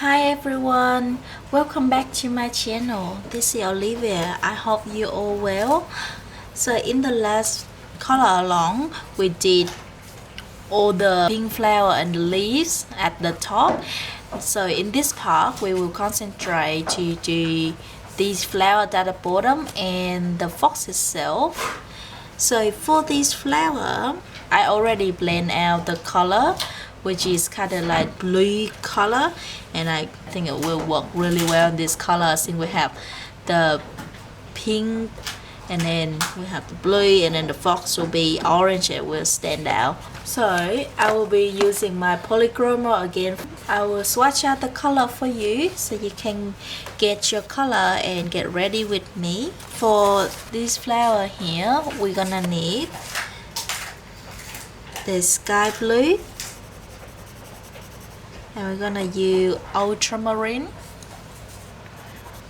Hi everyone, welcome back to my channel. This is Olivia. I hope you all well. So in the last color along, we did all the pink flower and the leaves at the top. So in this part, we will concentrate to do these flowers at the bottom and the fox itself. So for this flower, I already blend out the color, which is kind of like blue color, and I think it will work really well in this color since we have the pink and then we have the blue, and then the fox will be orange. It will stand out. So I will be using my polychroma again. I will swatch out the color for you so you can get your color and get ready with me. For this flower here, we're gonna need the sky blue, and we're gonna use ultramarine.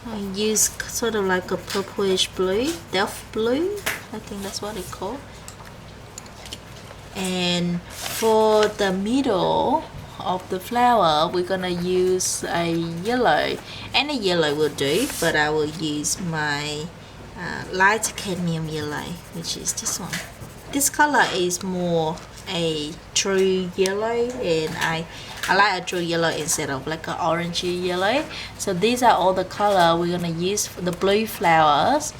I use sort of like a purplish blue, delft blue, I think that's what it's called. And for the middle of the flower, we're gonna use a yellow. Any yellow will do, but I will use my light cadmium yellow, which is this one. This color is more a true yellow, and I like a true yellow instead of like an orangey yellow. So these are all the color we're gonna use for the blue flowers.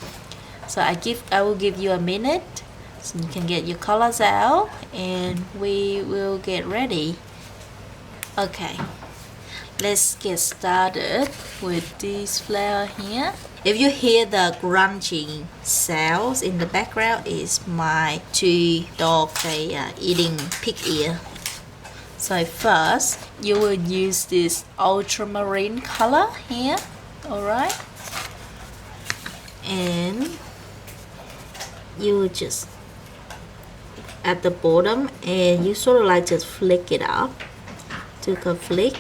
So I will give you a minute so you can get your colors out and we will get ready. Okay, let's get started with this flower here. If you hear the grunting sounds in the background, is my two dogs, they are eating pig ear. So first, you will use this ultramarine color here, alright? And you will just at the bottom, and you sort of like just flick it up to flick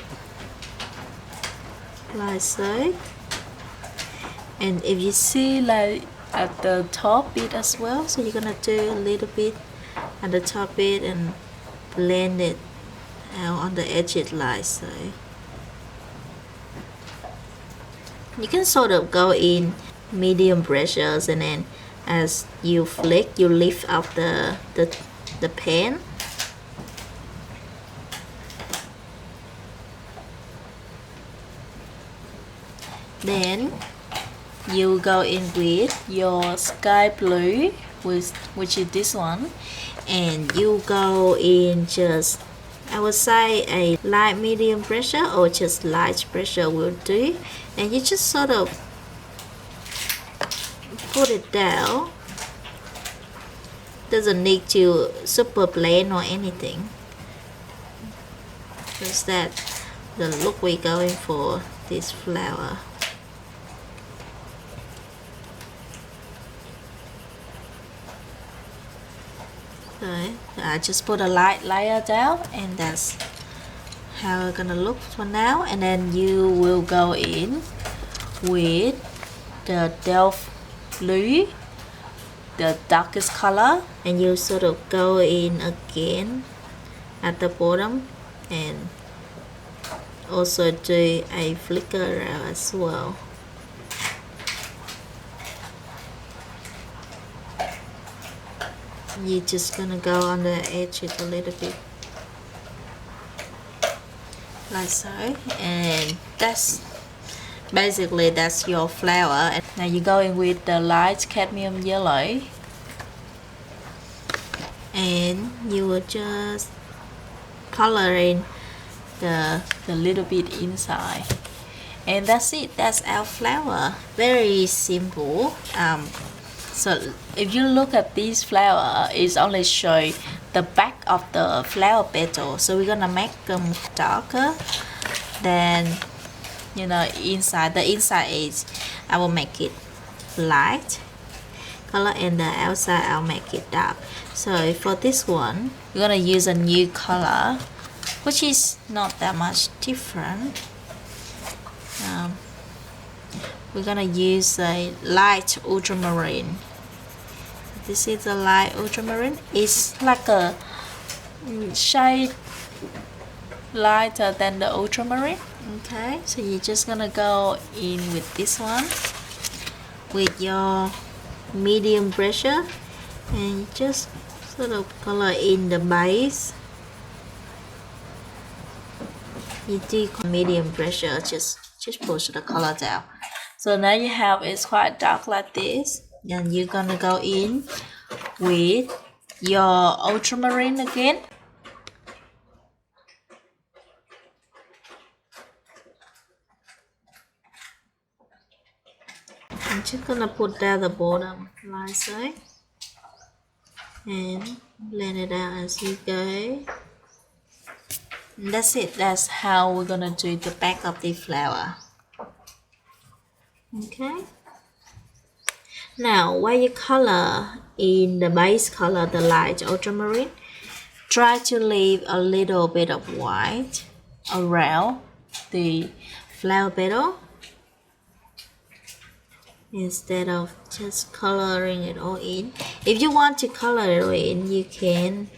like so. And if you see like at the top bit as well, so you're gonna do a little bit at the top bit and blend it out on the edges like so. You can sort of go in medium pressures, and then as you flick, you lift up the pan. Then you go in with your sky blue, which is this one, and you go in just, I would say, a light medium pressure or just light pressure will do, and you just sort of put it down. Doesn't need to super blend or anything, just that the look we're going for this flower. So I just put a light layer down, and that's how it's gonna look for now. And then you will go in with the delft blue, the darkest color, and you sort of go in again at the bottom and also do a flicker as well. You're just gonna go on the edges a little bit like so, and that's basically that's your flower. And now you're going with the light cadmium yellow, and you will just color in the little bit inside, and that's it. That's our flower. Very simple. So if you look at this flower, it's only show the back of the flower petal. So we're gonna make them darker than, you know, inside. The inside is, I will make it light color, and the outside I'll make it dark. So for this one, we're gonna use a new color, which is not that much different. We're gonna use a light ultramarine. This is a light ultramarine. It's like a shade lighter than the ultramarine. Okay, so you're just gonna go in with this one with your medium pressure and just sort of color in the base. You do medium pressure, just push the color down. So now you have it's quite dark like this. And you're gonna go in with your ultramarine again. I'm just gonna put down the bottom like so and blend it out as you go. And that's it. That's how we're gonna do the back of the flower. Okay. Now, while you color in the base color, the light ultramarine, try to leave a little bit of white around the flower petal instead of just coloring it all in. If you want to color it all in, you can.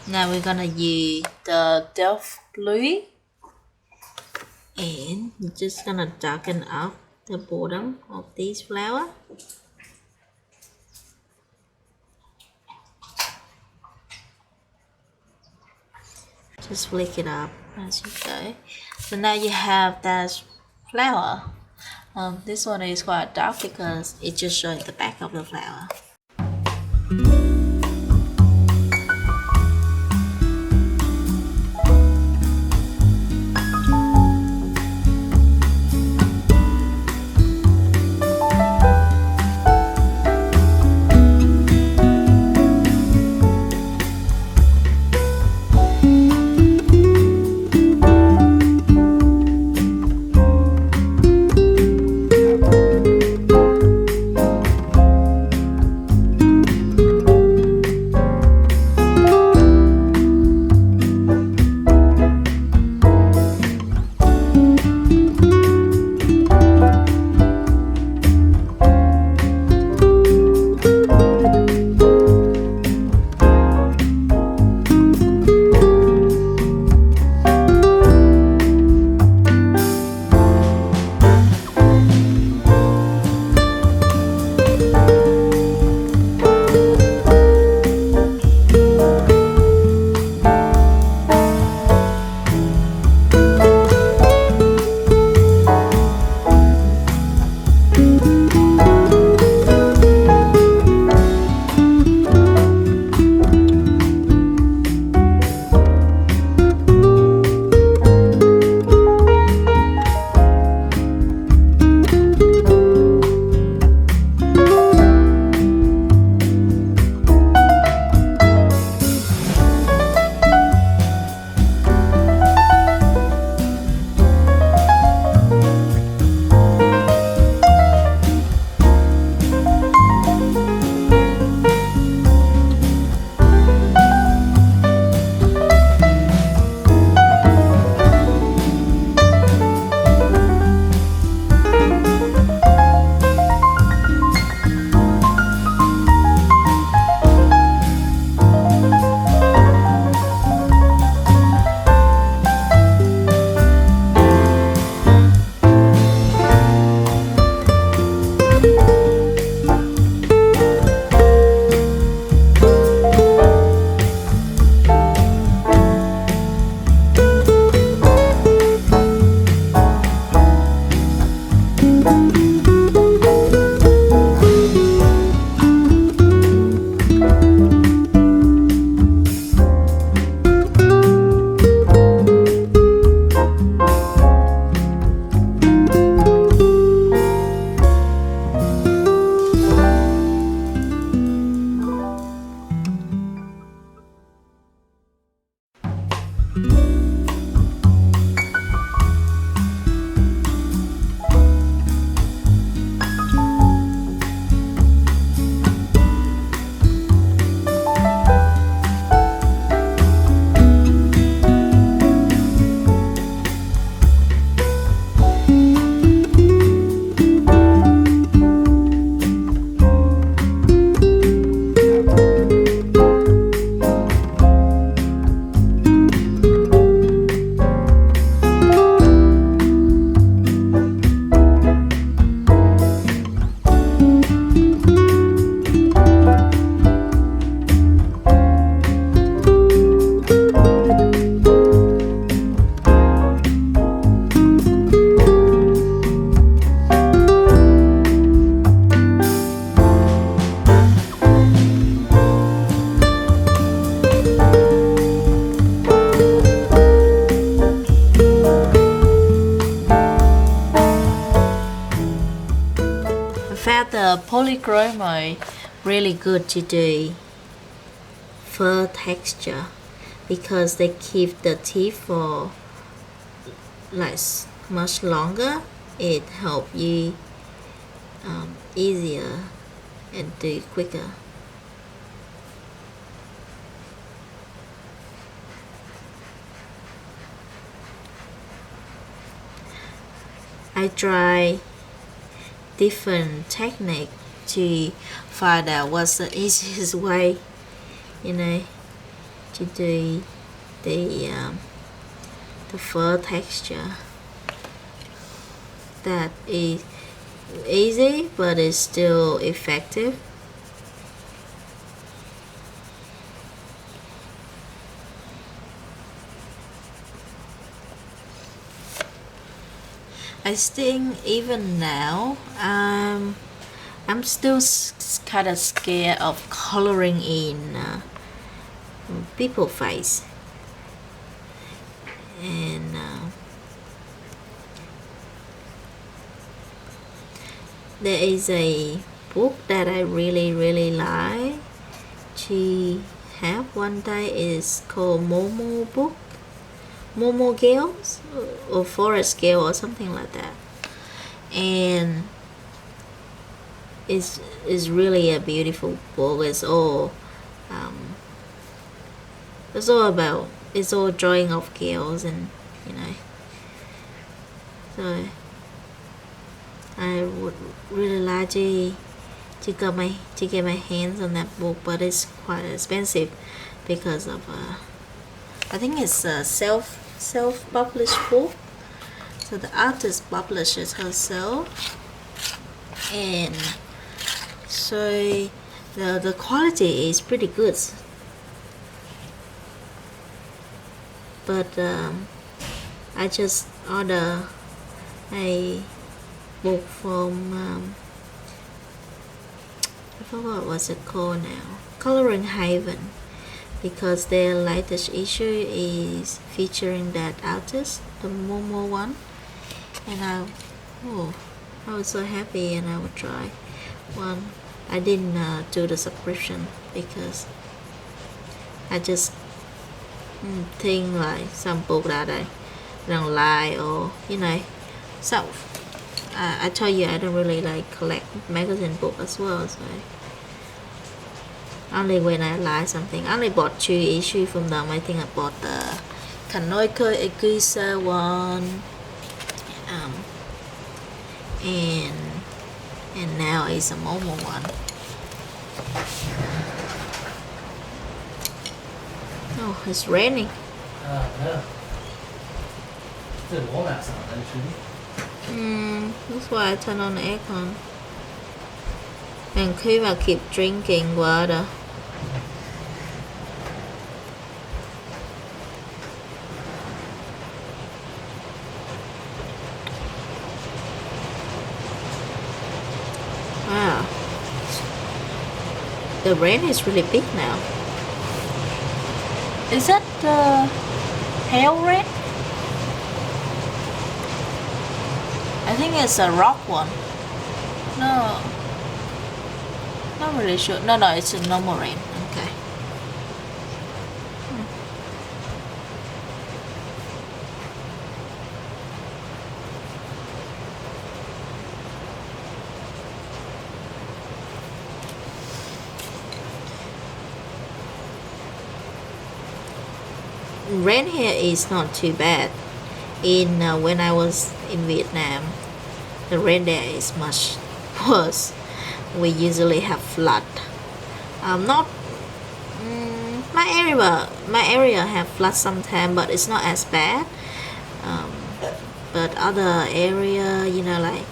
Now we're gonna use the delft blue and you're just gonna darken up the bottom of this flower. Just flick it up as you go. So now you have that flower. This one is quite dark because it's just showing the back of the flower. the polychrome really good to do fur texture because they keep the teeth for like much longer. It help you easier and do quicker. I try different technique to find out what's the easiest way, to do the fur texture that is easy but is still effective. I think even now I'm still kind of scared of coloring in people's face, and there is a book that I really like to have one day. Is called Momo Gales or Forest Gale or something like that, and it's really a beautiful book. It's all drawing of gales, and so I would really like to get my hands on that book, but it's quite expensive because of I think it's a self-published book, so the artist publishes herself, and so the quality is pretty good, but I just order a book from I forgot what's it called now, Coloring Haven, because their latest issue is featuring that artist, the Momo one, and I was so happy, and I would try one. I didn't do the subscription because I just think like some book that I don't like, or so I told you I don't really like collect magazine book as well, so only when I like something. I only bought 2 issues from them. I think I bought the Kanoiko Ikusa one, and now it's a Momo one. Oh, it's raining. No. That's why I turn on the aircon. And khi mà keep drinking water. Wow. The rain is really big now. Is that the hail rain? I think it's a rock one. No, not really sure. No, it's a normal rain. Okay. Rain here is not too bad. When I was in Vietnam, the rain there is much worse. We usually have flood. Not my area have flood sometimes, but it's not as bad. But other area, like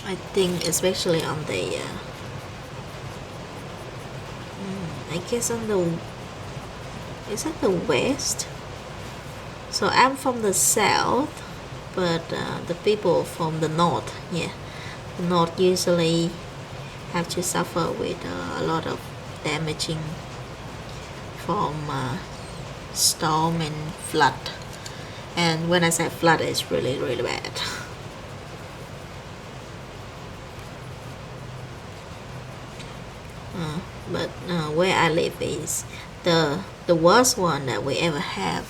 I think especially on the I guess on the, is it the west? So I'm from the south, but the people from the north, the north usually have to suffer with a lot of damaging from storm and flood. And when I say flood, it's really bad. but where I live is the worst one that we ever have,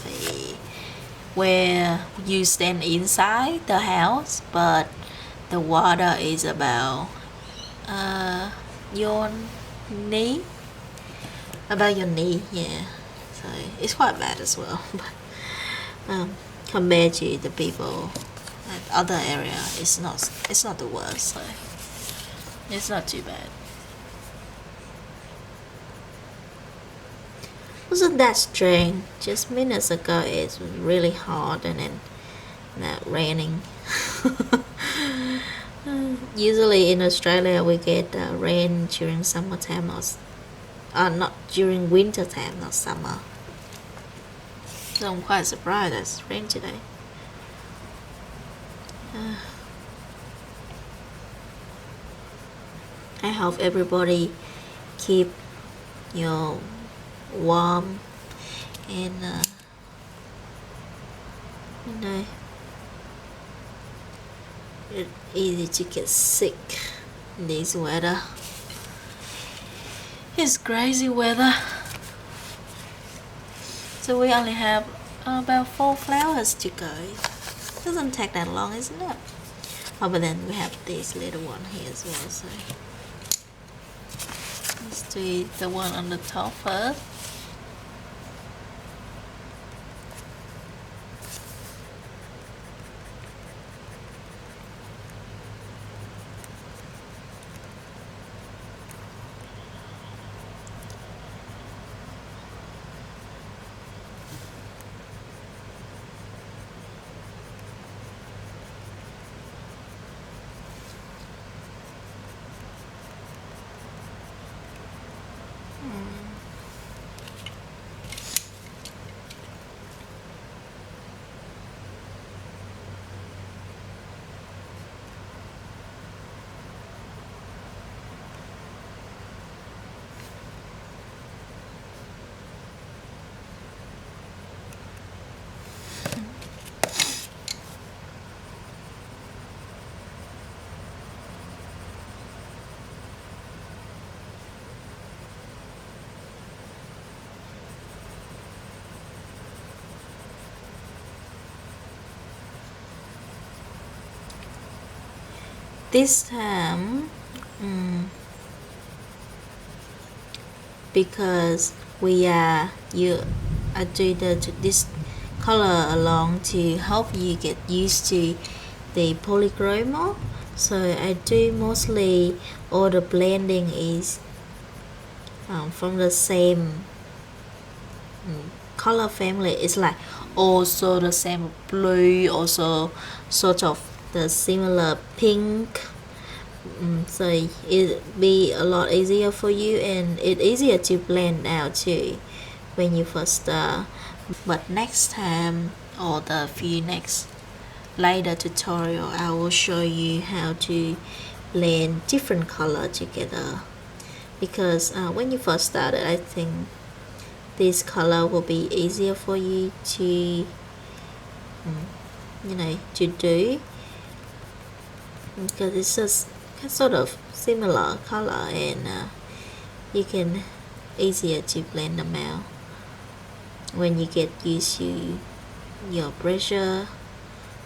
where you stand inside the house, but the water is about your knee, yeah. So it's quite bad as well. But compared to the people at other area, it's not the worst. So it's not too bad. Wasn't that strange? Just minutes ago it was really hot and then now raining. Usually in Australia we get rain during summertime or not during winter time, not summer. So I'm quite surprised it's rain today. I hope everybody keep warm and it's easy to get sick in this weather. It's crazy weather. So we only have about 4 flowers to go. Doesn't take that long, isn't it? Oh, but then we have this little one here as well. So let's do the one on the top first. This time, because I do this color along to help you get used to the polychroma. So I do mostly all the blending is from the same color family. It's like also the same blue, also sort of the similar pink. So it be a lot easier for you and it's easier to blend out too when you first start. But next time or the few next later tutorial I will show you how to blend different color together, because when you first started I think this color will be easier for you to to do, because it's just sort of similar color and you can easier to blend them out when you get used to your pressure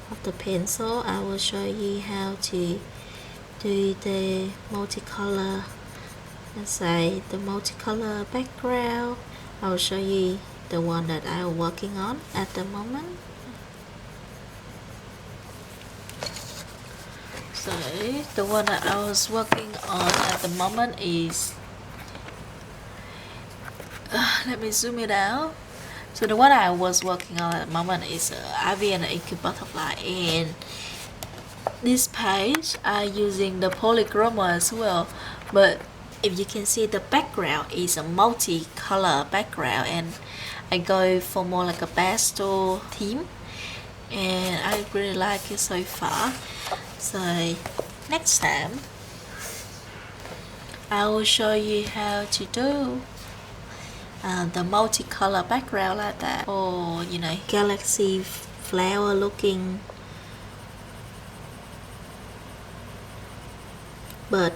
of the pencil. I will show you how to do the multicolor, let's say the multicolor background. I will show you the one that I'm working on at the moment. So the one that I was working on at the moment is let me zoom it out. So the one I was working on at the moment is avian ink butterfly, and this page I'm using the polychroma as well, but if you can see the background is a multicolor background and I go for more like a pastel theme and I really like it so far. So next time I will show you how to do the multicolor background like that, or galaxy flower looking but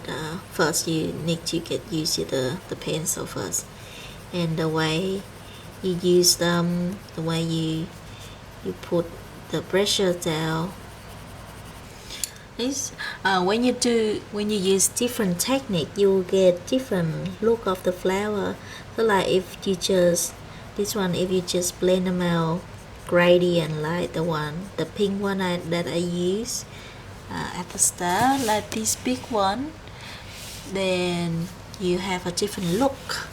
first you need to get used to the pencil first, and the way you use them, the way you put the brushes down. This when you use different technique, you will get different look of the flower. So like if you just this one, if you just blend them out gradient like the pink one that I use at the start, like this big one, then you have a different look.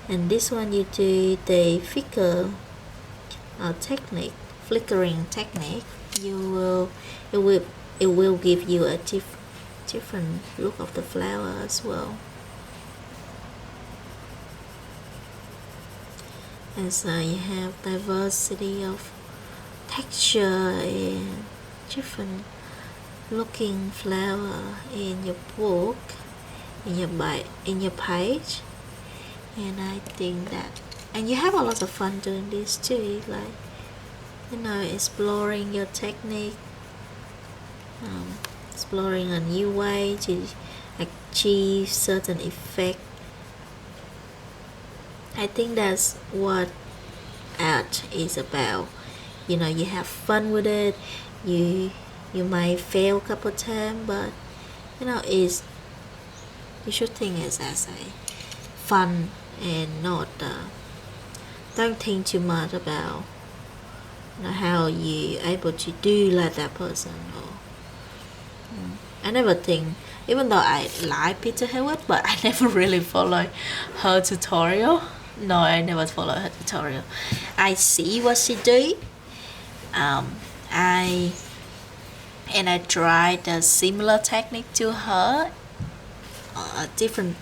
And this one you do the flicker technique, flickering technique, it will give you a different look of the flower as well. As you have diversity of texture and different looking flower in your book, in your page, and I think that, and you have a lot of fun doing this too, like exploring your technique, exploring a new way to achieve certain effect. I think that's what art is about. You have fun with it. You might fail a couple times, but is you should think it as a fun and not don't think too much about how you able to do like that person. Or I never think, even though I like Peter Hewitt, but I never really follow her tutorial. No, I never follow her tutorial. I see what she do. I tried a similar technique to her, a different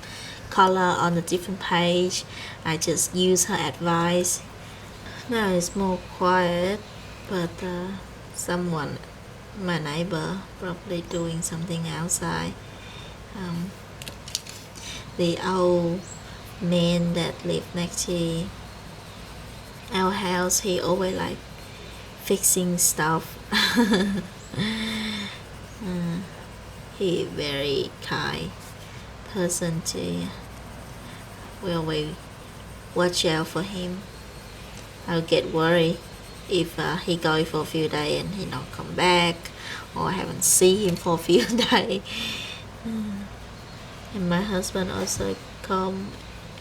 color on a different page. I just use her advice. Now it's more quiet, but someone, my neighbor, probably doing something outside. The old man that lived next to our house, he always like fixing stuff. He very kind person to, we always watch out for him. I'll get worried if he go for a few days and he not come back, or I haven't seen him for a few days. And my husband also come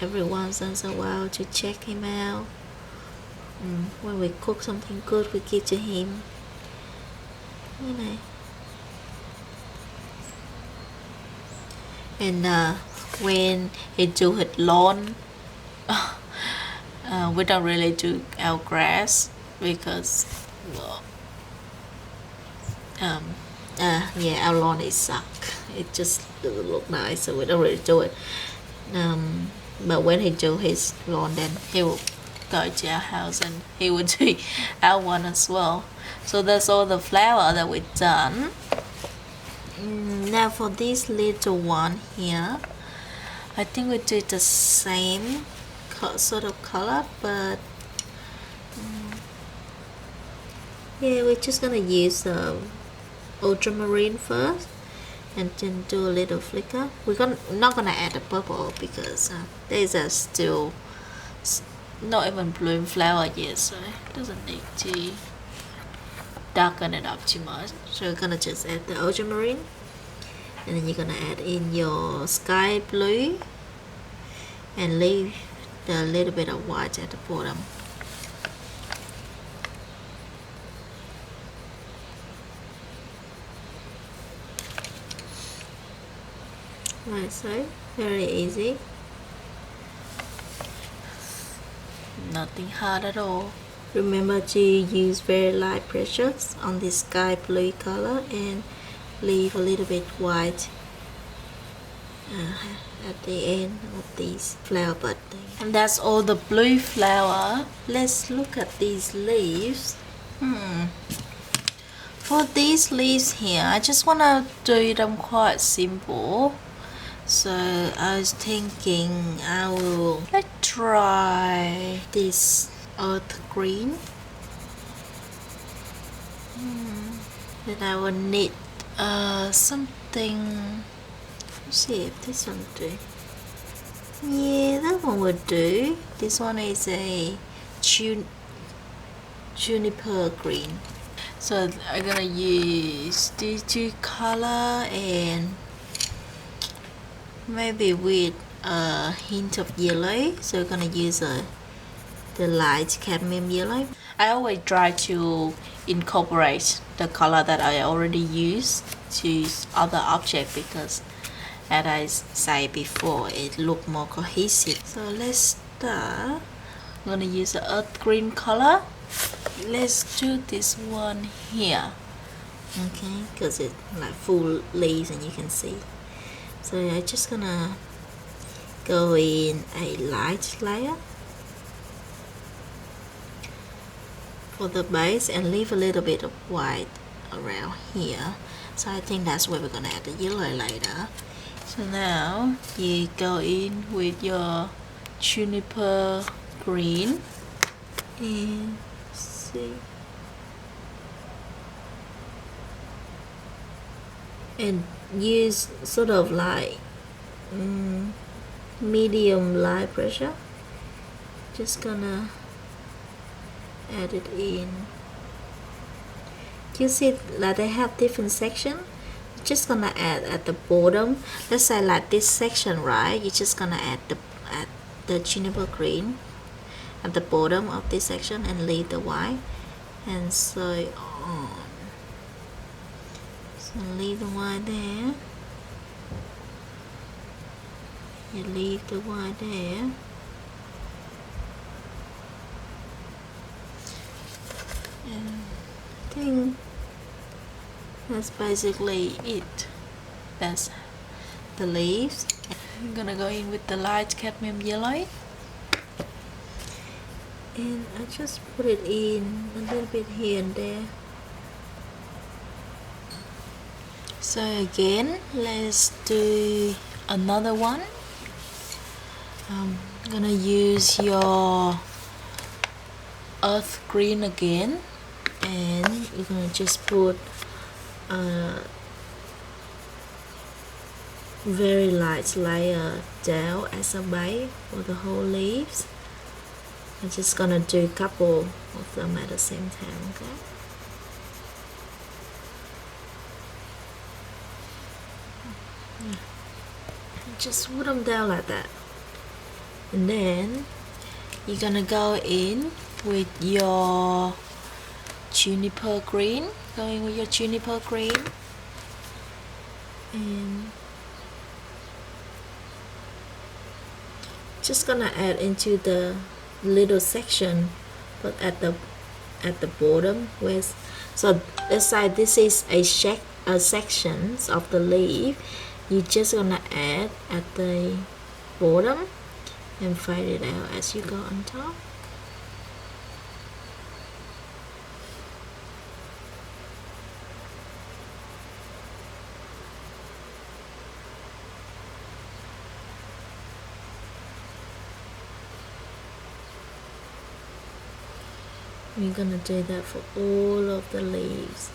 every once in a while to check him out. When we cook something good, we give to him. And when he do his lawn, we don't really do our grass because our lawn is suck. It just doesn't look nice, so we don't really do it. But when he do his lawn, then he will go to our house and he will do our one as well. So that's all the flower that we've done. Now for this little one here, I think we do the same sort of color, but yeah, we're just gonna use ultramarine first and then do a little flicker. We're not gonna add the purple because these are still not even bloom flower yet, so it doesn't need to darken it up too much. So we're gonna just add the ultramarine, and then you're gonna add in your sky blue and leave the little bit of white at the bottom. Like so, very easy. Nothing hard at all. Remember to use very light brushes on this sky blue color and leave a little bit white at the end of these flower bud thing. And that's all the blue flower. Let's look at these leaves. For these leaves here, I just want to do them quite simple. So I was thinking let's try this earth green. Then I will need something see if this one will do. Yeah, that one would do. This one is a juniper green. So I'm gonna use these two color and maybe with a hint of yellow. So we're gonna use the light cadmium yellow. I always try to incorporate the color that I already used to other object because as I say before, it look more cohesive. So let's start. I'm gonna use the earth green color. Let's do this one here, okay, because it's like full leaves and you can see. So I'm just gonna go in a light layer for the base and leave a little bit of white around here. So I think that's where we're gonna add the yellow later. So now you go in with your juniper green and see, and use sort of like medium light pressure. Just gonna add it in. You see that they have different sections. Just gonna add at the bottom. Let's say like this section, right? You're just gonna add the juniper green at the bottom of this section and leave the white, and so on. So leave the white there. You leave the white there. And I think that's basically it. That's the leaves. I'm gonna go in with the light cadmium yellow, and I just put it in a little bit here and there. So again, let's do another one. I'm gonna use your earth green again, and you're gonna just put a very light layer down as a base for the whole leaves. I'm just gonna do a couple of them at the same time, okay? Just put them down like that, and then you're gonna go in with your juniper green. Going with your juniper green, and just gonna add into the little section, but at the bottom. Where, so let's say this is a sections of the leaf. You're just gonna add at the bottom and fade it out as you go on top. We're gonna do that for all of the leaves.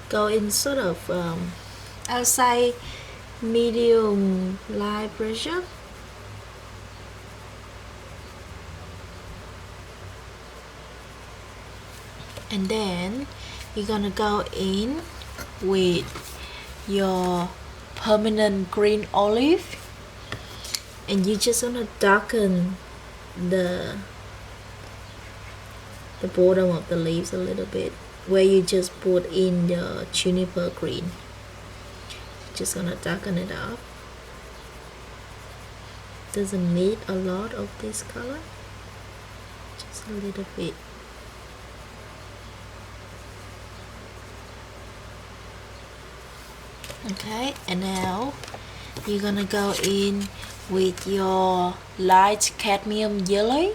Go in sort of I'll say medium light pressure. And then you're gonna go in with your permanent green olive, and you're just gonna darken the bottom of the leaves a little bit, where you just put in the juniper green. Just gonna darken it up. Doesn't need a lot of this color, just a little bit. Okay, and now you're gonna go in with your light cadmium yellow,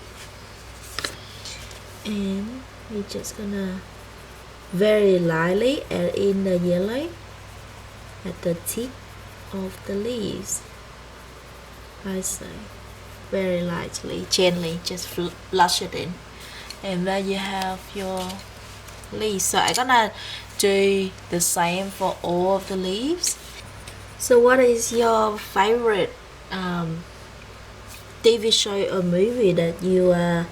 and we're just gonna very lightly add in the yellow at the tip of the leaves. I say very lightly, gently, just flush it in, and there you have your leaves. So I'm gonna do the same for all of the leaves. So what is your favorite TV show or movie that you are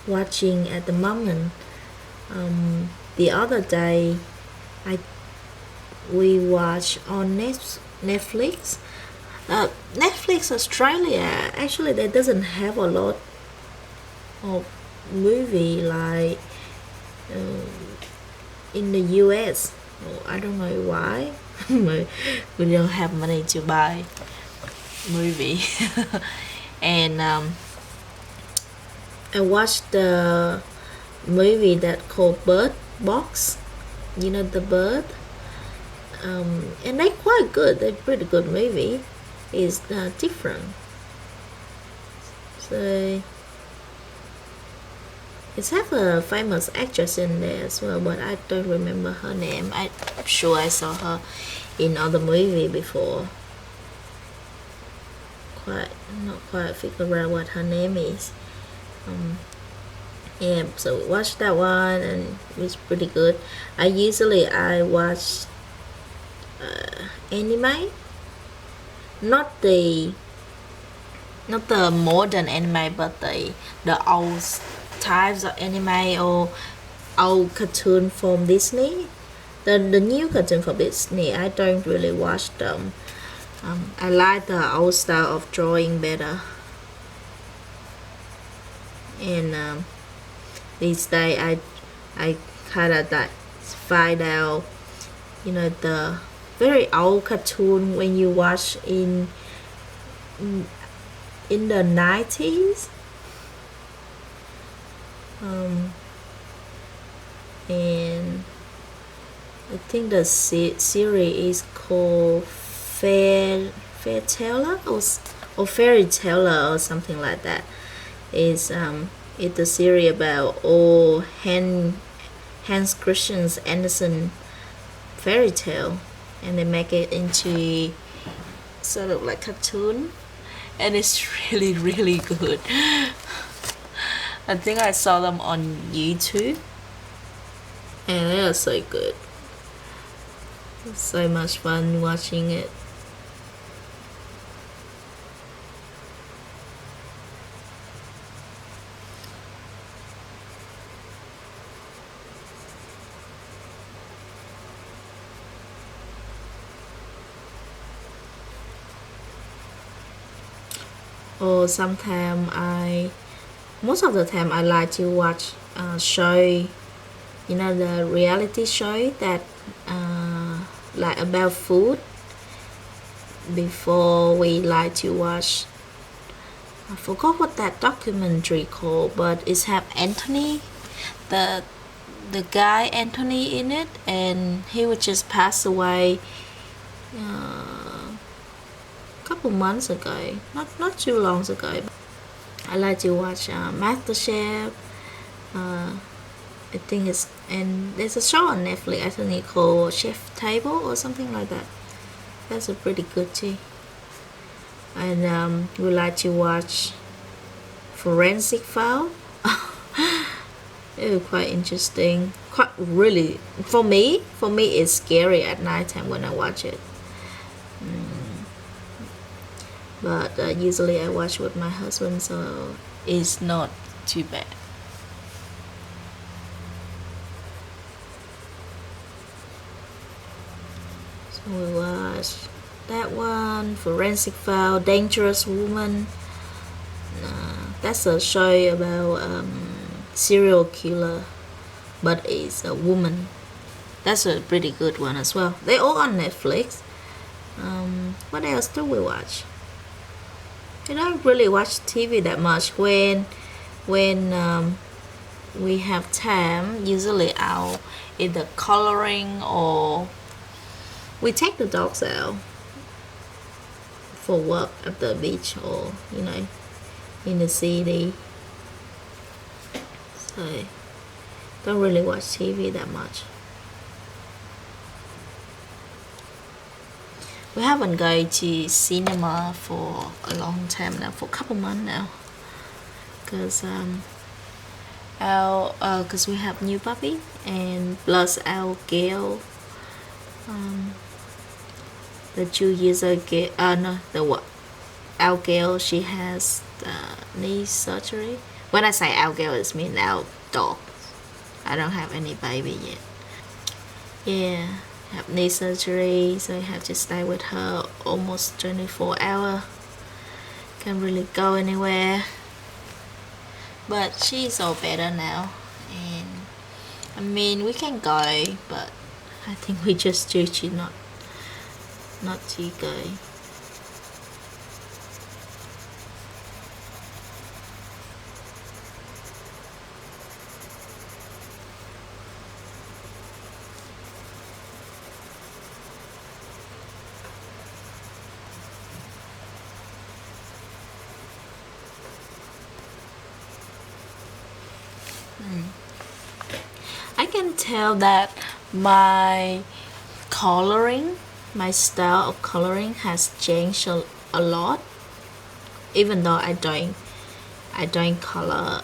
watching at the moment? The other day I we watched on Netflix. Netflix Australia, actually they doesn't have a lot of movie like in the US. I don't know why. We don't have money to buy movie. And I watched the movie that called Bird Box. You know the bird. And they're quite good. They're pretty good movie. It's different. So it's have a famous actress in there as well, but I don't remember her name. I'm sure I saw her in other movie before. Not quite figure out what her name is. Yeah, so we watched that one and it was pretty good. I watch anime, not the modern anime, but the old types of anime or old cartoon from Disney. The new cartoon from Disney, I don't really watch them. I like the old style of drawing better. And these days I kind of like find out, the very old cartoon when you watch in the 90s. And I think the series is called Fairy Tale or Fairy Tale or something like that. It's a series about all Hans Christian Andersen fairy tale, and they make it into sort of like cartoon, and it's really really good. I think I saw them on YouTube, and they are so good. It's so much fun watching it. Or sometimes most of the time I like to watch show, the reality show that like about food. Before we like to watch, I forgot what that documentary called, but it's have Anthony, the guy Anthony in it, and he would just pass away couple months ago, not too long ago. I like to watch MasterChef. I think and there's a show on Netflix I think it's called Chef Table or something like that. That's a pretty good too. And we like to watch Forensic File. It was quite interesting. Quite really for me it's scary at night time when I watch it. But usually I watch with my husband, so it's not too bad. So we watched that one, Forensic File, Dangerous Woman. That's a show about serial killer, but it's a woman. That's a pretty good one as well. They're all on Netflix. What else do we watch? I don't really watch TV that much. When we have time, usually out either coloring or we take the dogs out for walk at the beach or in the city. So don't really watch TV that much. We haven't gone to cinema for a long time now, for a couple months now, because we have new puppy and plus our girl the 2 years ago, no, the what? Our girl, she has knee surgery. When I say our girl, it means our dog. I don't have any baby yet. Yeah, have knee surgery, so I have to stay with her almost 24 hours. Can't really go anywhere. But she's all better now, and I mean we can go, but I think we just choose to not to go. I can tell that my coloring, my style of coloring has changed a lot. Even though I don't color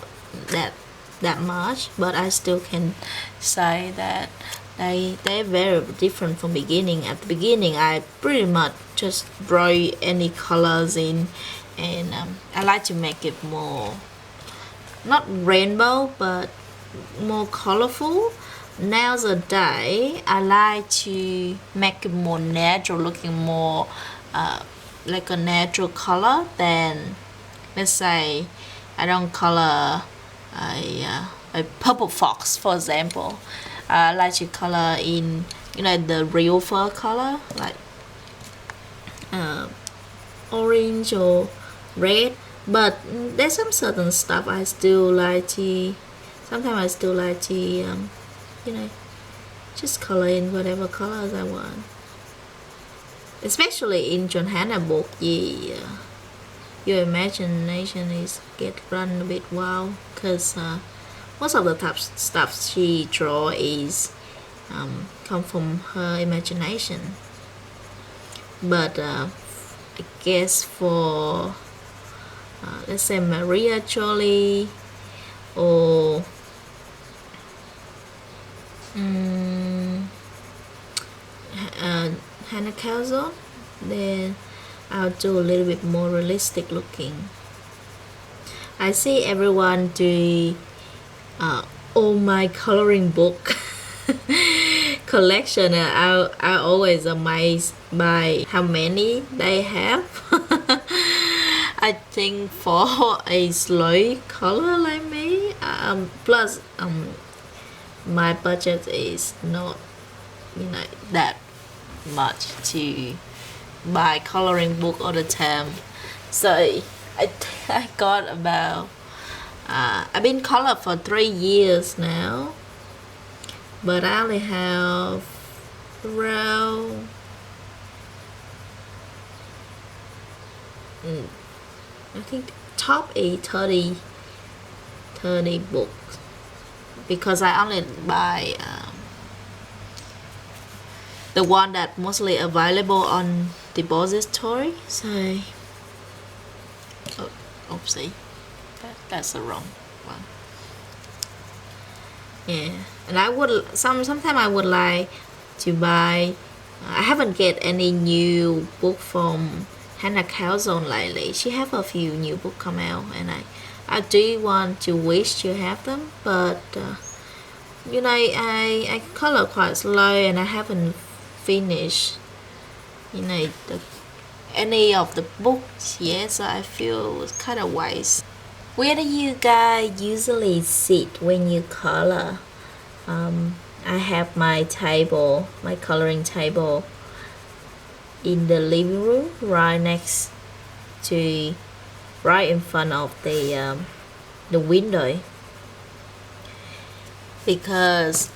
that much, but I still can say that they're very different from beginning. At the beginning, I pretty much just draw any colors in, and I like to make it more, not rainbow, but more colorful. Nowadays, I like to make it more natural looking, more like a natural color. Than, let's say, I don't color a purple fox, for example. I like to color in, the real fur color, like orange or red. But there's some certain stuff I still like to. Sometimes I still like to, just color in whatever colors I want. Especially in John Hannah book, yeah, your imagination is get run a bit wild, because most of the type stuff she draw is come from her imagination. But I guess for let's say Maria Jolie or Hannah Calzone, then I'll do a little bit more realistic looking. I see everyone do all my coloring book collection, and I always amazed by how many they have. I think for a slow color like me, plus my budget is not that much to buy coloring book all the time, so I got about I've been color for 3 years now, but I only have around I think top 30 books, because I only buy the one that mostly available on depository. So oopsie, that's the wrong one. Yeah, and I would sometimes I would like to buy. I haven't get any new book from Hannah Calzone lately. She have a few new book come out, and I do want to wish to have them, but I color quite slow, and I haven't finished any of the books yet, so I feel it's kind of waste. Where do you guys usually sit when you color? I have my table, my coloring table, in the living room, right in front of the window, because,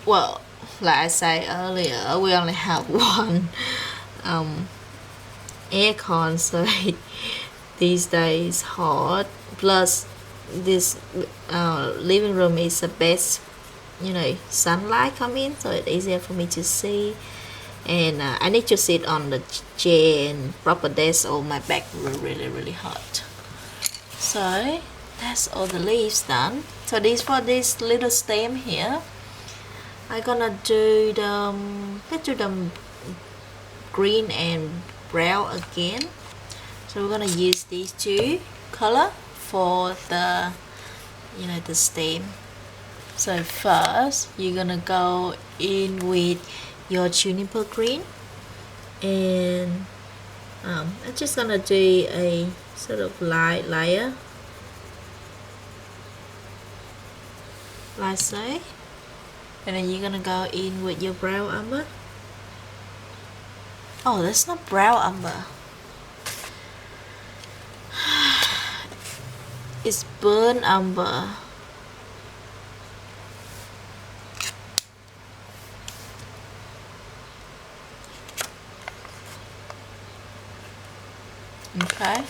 well, like I said earlier, we only have one aircon, so these days hot. Plus, this living room is the best, sunlight come in, so it's easier for me to see. And I need to sit on the chair and proper desk, or my back will really hot. So that's all the leaves done. So for this little stem here, I'm gonna do the green and brown again. So we're gonna use these two color for the the stem. So first you're gonna go in with your juniper green, and I'm just gonna do a sort of light layer like so, and then you're gonna go in with your brown umber. Oh, that's not brown umber. It's burnt umber. Okay,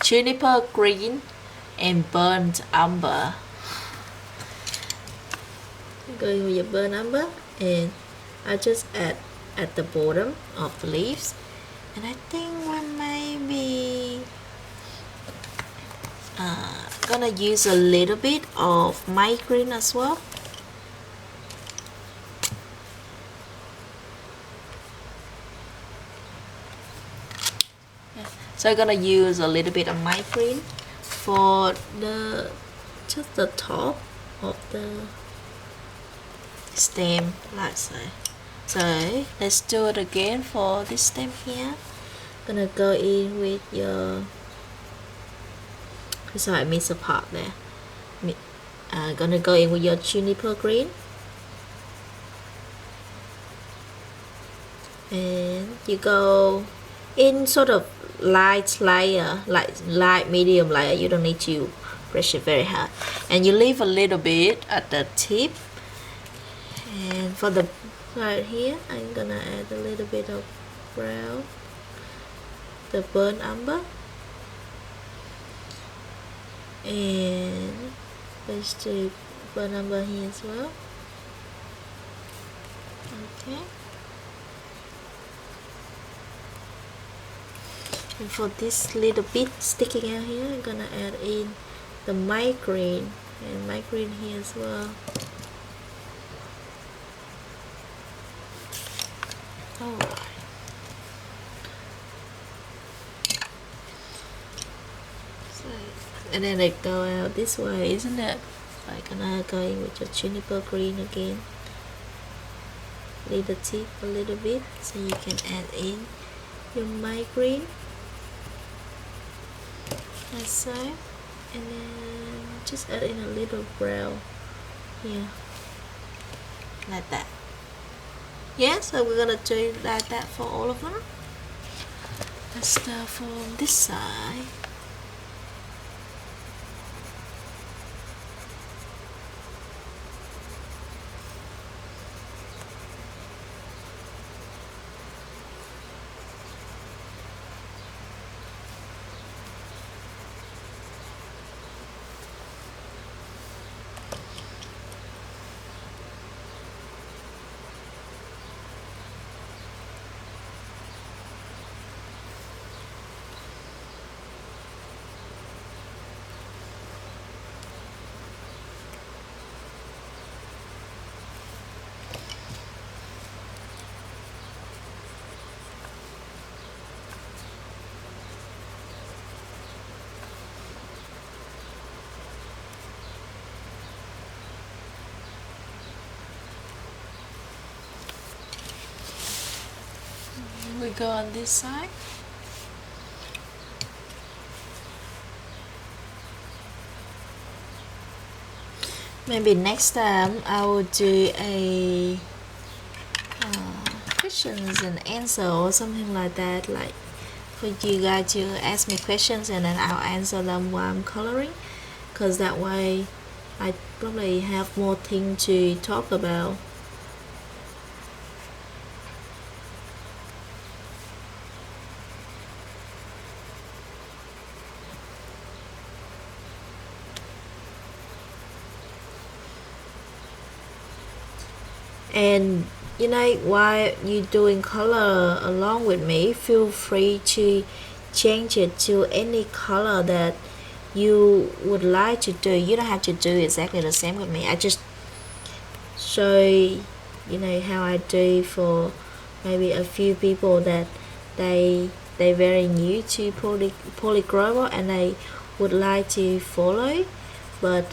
juniper green and burnt umber. Going with your burnt umber, and I just add at the bottom of the leaves, and I think we may be gonna use a little bit of my green as well. So I'm gonna use a little bit of my green for just the top of the stem like so. So let's do it again for this stem here. Gonna go in with your, sorry, I missed a part there. Gonna go in with your juniper green, and you go in sort of light layer, like light medium layer. You don't need to brush it very hard, and you leave a little bit at the tip. And for the right here, I'm gonna add a little bit of brown, the burnt umber, and let's do burnt umber here as well. Okay. And for this little bit sticking out here, I'm gonna add in the my green, and my green here as well. Alright. So, and then they go out this way, isn't it? So I'm gonna go in with your juniper green again. Leave the tip a little bit so you can add in your my green. Like so, and then just add in a little brown here, like that. Yeah, so we're gonna do like that for all of them. Let's start from this side. We go on this side. Maybe next time I will do a questions and answer or something like that, like for you guys to ask me questions and then I'll answer them while I'm coloring, because that way I probably have more things to talk about. And you know, while you're doing color along with me, feel free to change it to any color that you would like to do. You don't have to do exactly the same with me. I just show how I do for maybe a few people that they very new to polychroma and they would like to follow, but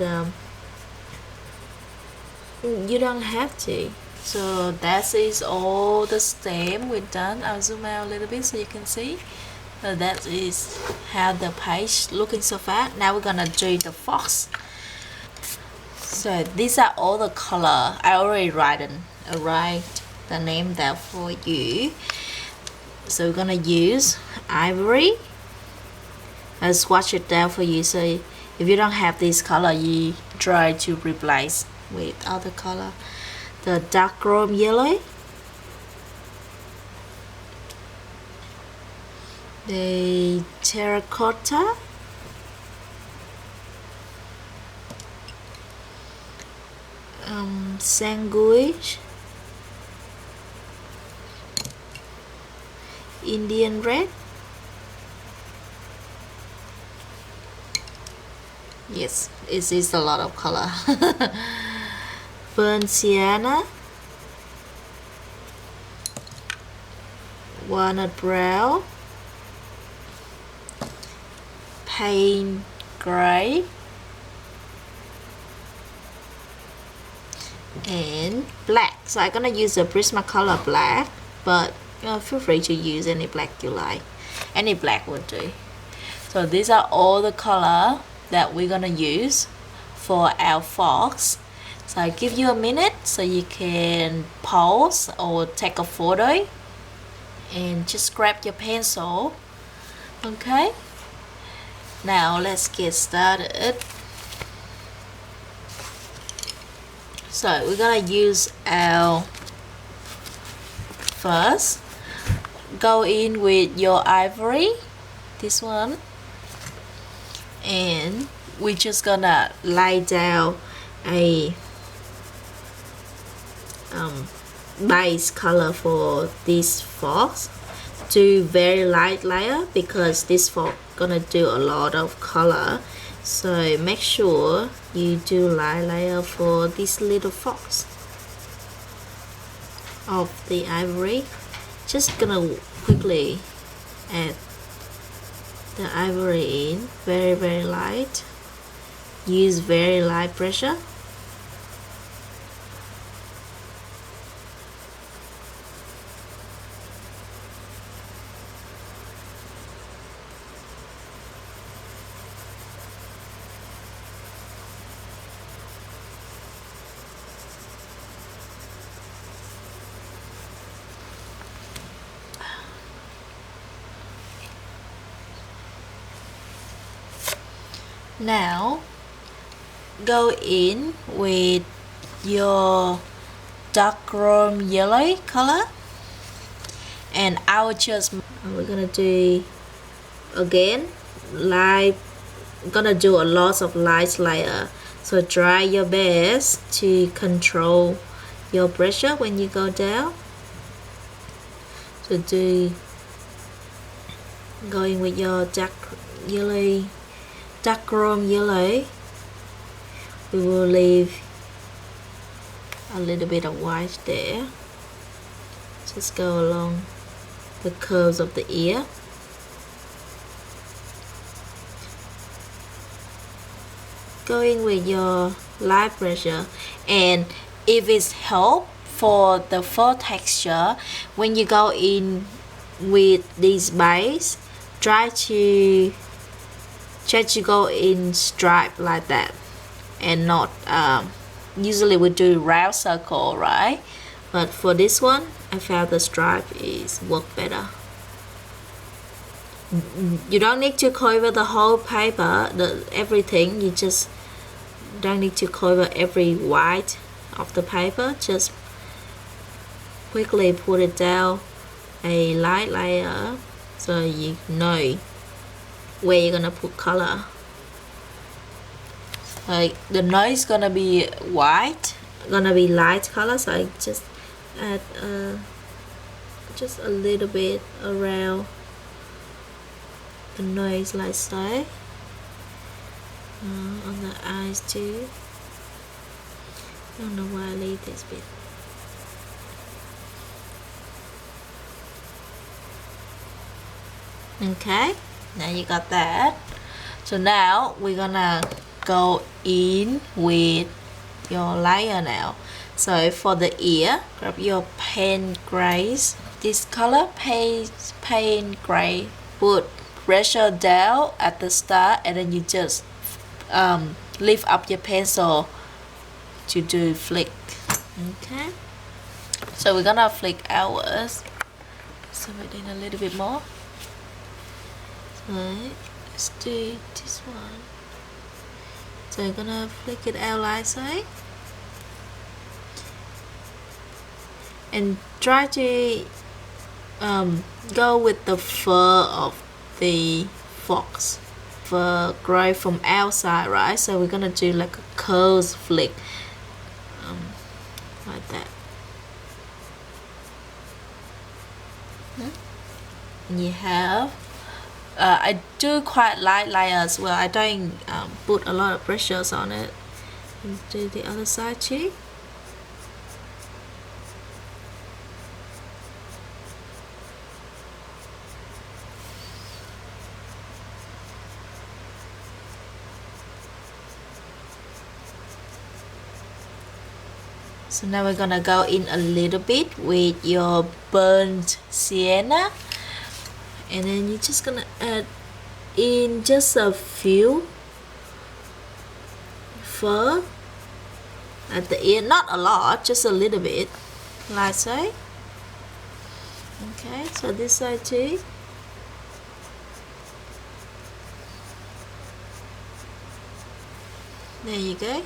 you don't have to. So that is all the stem we've done. I'll zoom out a little bit so you can see. So that is how the page looking so far. Now we're gonna do the fox. So these are all the color. I already write the name there for you. So we're gonna use ivory. I'll swatch it down for you. So if you don't have this color, you try to replace with other color. The dark chrome yellow, the terracotta, sanguine, Indian red. Yes, it is a lot of color. Burnt sienna, walnut brown, paint gray, and black. So I'm gonna use a Prismacolor black, but feel free to use any black you like. Any black will do. So these are all the color that we're gonna use for our fox. So I give you a minute so you can pause or take a photo and just grab your pencil. Okay, now let's get started. So we're gonna use our first, go in with your ivory, this one, and we're just gonna lay down a base color for this fox. Do very light layer because this fox gonna do a lot of color, so make sure you do light layer for this little fox of the ivory. Just gonna quickly add the ivory in, very light. Use very light pressure. Now go in with your dark chrome yellow color, and we're gonna do again light, gonna do a lot of light layer, so try your best to control your pressure when you go down. So going with your dark chrome yellow, we will leave a little bit of white there. Just go along the curves of the ear. Going with your light pressure, and if it's help for the fur texture, when you go in with this base, try to go in stripe like that, and not usually we do round circle, right? But for this one, I found the stripe is work better. You don't need to cover the whole paper, everything. You just don't need to cover every white of the paper. Just quickly put it down a light layer so you know where you're gonna put color. Like the nose gonna be white, gonna be light color, so I just add just a little bit around the nose like so. On the eyes too. I don't know why I leave this bit. Okay, now you got that. So now we're gonna go in with your layer now. So for the ear, grab your paint grays. This color, paint gray, put pressure down at the start, and then you just lift up your pencil to do flick. Okay, so we're gonna flick ours. So it in a little bit more. So let's do this one. So I'm gonna flick it out like so. And try to go with the fur of the fox. Fur grow from outside, right? So we're gonna do like a curls flick, like that. And you have I do quite light layer as well. I don't put a lot of pressures on it. And do the other side too. So now we're gonna go in a little bit with your burnt sienna, and then you're just gonna add in just a few fur at the ear, not a lot, just a little bit, like so. Okay, so this side too. There you go.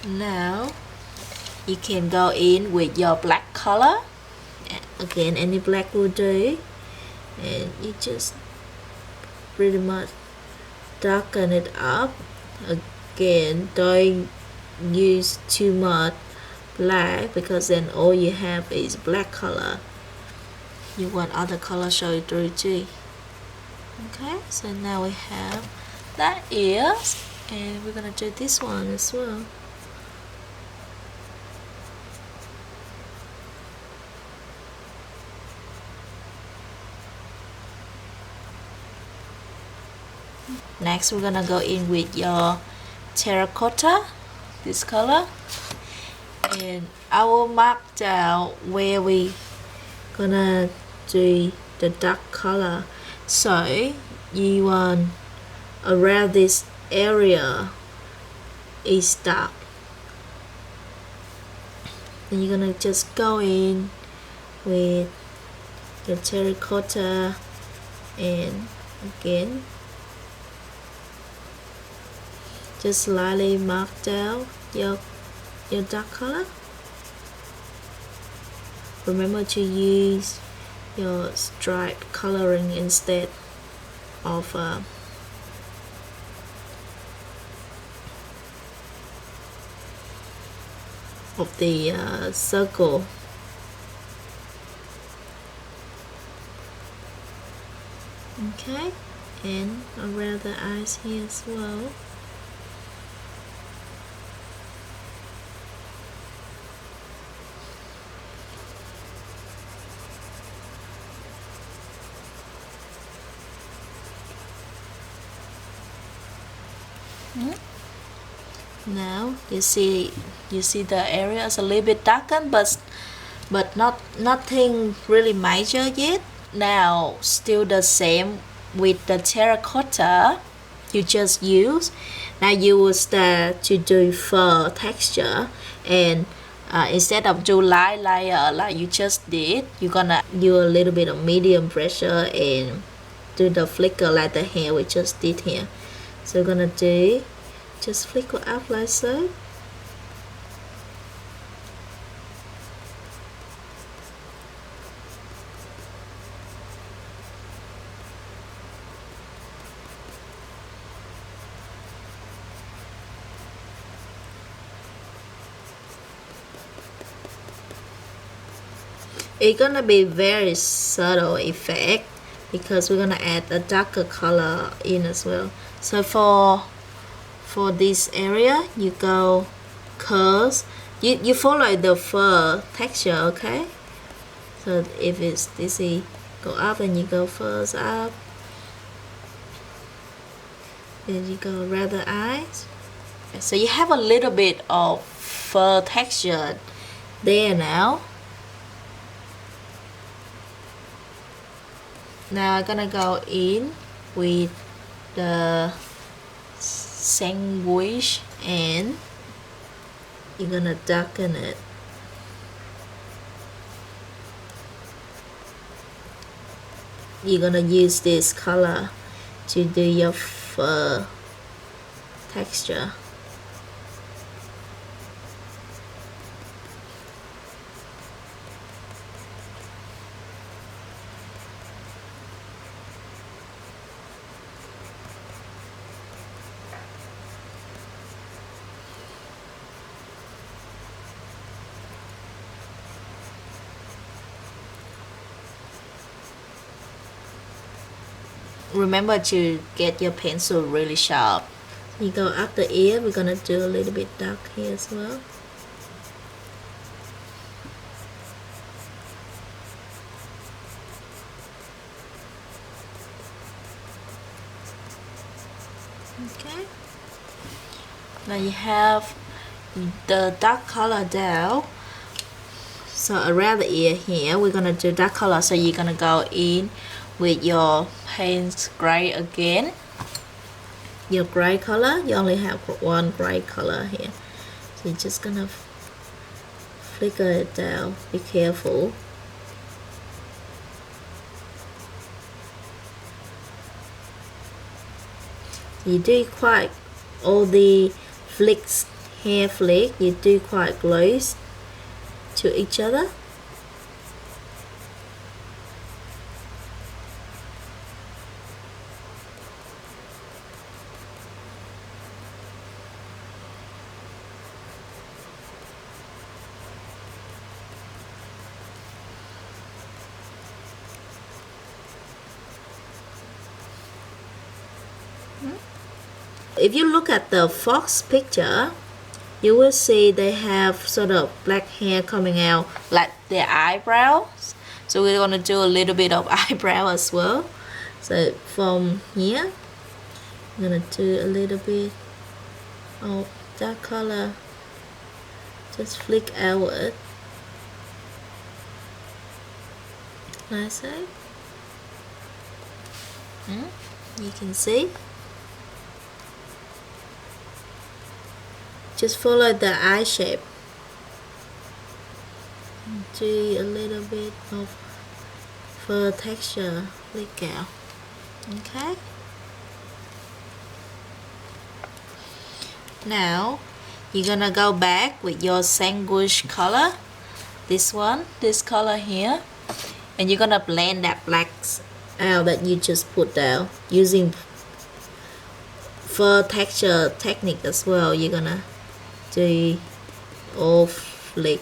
Now you can go in with your black color. Again, any black will do, and you just pretty much darken it up. Again, don't use too much black because then all you have is black color. You want other color show through too. Okay, so now we have that ears, and we're gonna do this one as well. Next, we're gonna go in with your terracotta, this color, and I will mark down where we gonna do the dark color. So you want around this area is dark, and you're gonna just go in with the terracotta, and again just slightly mark down your dark color. Remember to use your striped coloring instead of the circle. Okay, and around the eyes here as well. Now you see the area is a little bit darkened, but nothing really major yet. Now still the same with the terracotta. You just use now you will start to do fur texture, and instead of do light layer like you just did, you're gonna do a little bit of medium pressure and do the flicker like the hair we just did here. So we're gonna do just flicker up like so. It's gonna be very subtle effect because we're gonna add a darker color in as well. So for this area, you go curves. You follow the fur texture, okay? So if it's this, Go up and you go first up. Then you go around the eyes. So you have a little bit of fur texture there now. Now I'm gonna go in with the sandwich and you're gonna darken it. You're gonna use this color to do your fur texture. Remember to get your pencil really sharp. You go up the ear, we're gonna do a little bit dark here as well. Okay. Now you have the dark color down. So around the ear here, we're gonna do dark color. So you're gonna go in with your paint gray again. Your gray color, you only have one gray color here. So you're just gonna flicker it down. Be careful. You do quite all the flicks, hair flick, you do quite close to each other. If you look at the fox picture, you will see they have sort of black hair coming out like their eyebrows. So we're going to do a little bit of eyebrow as well. So from here, I'm going to do a little bit of dark color. Just flick outward. Like so. You can see. Just follow the eye shape. Do a little bit of fur texture, flick out. Okay. Now you're gonna go back with your sandwich color. This one, this color here, and you're gonna blend that blacks out that you just put down using fur texture technique as well. You're gonna do all flick.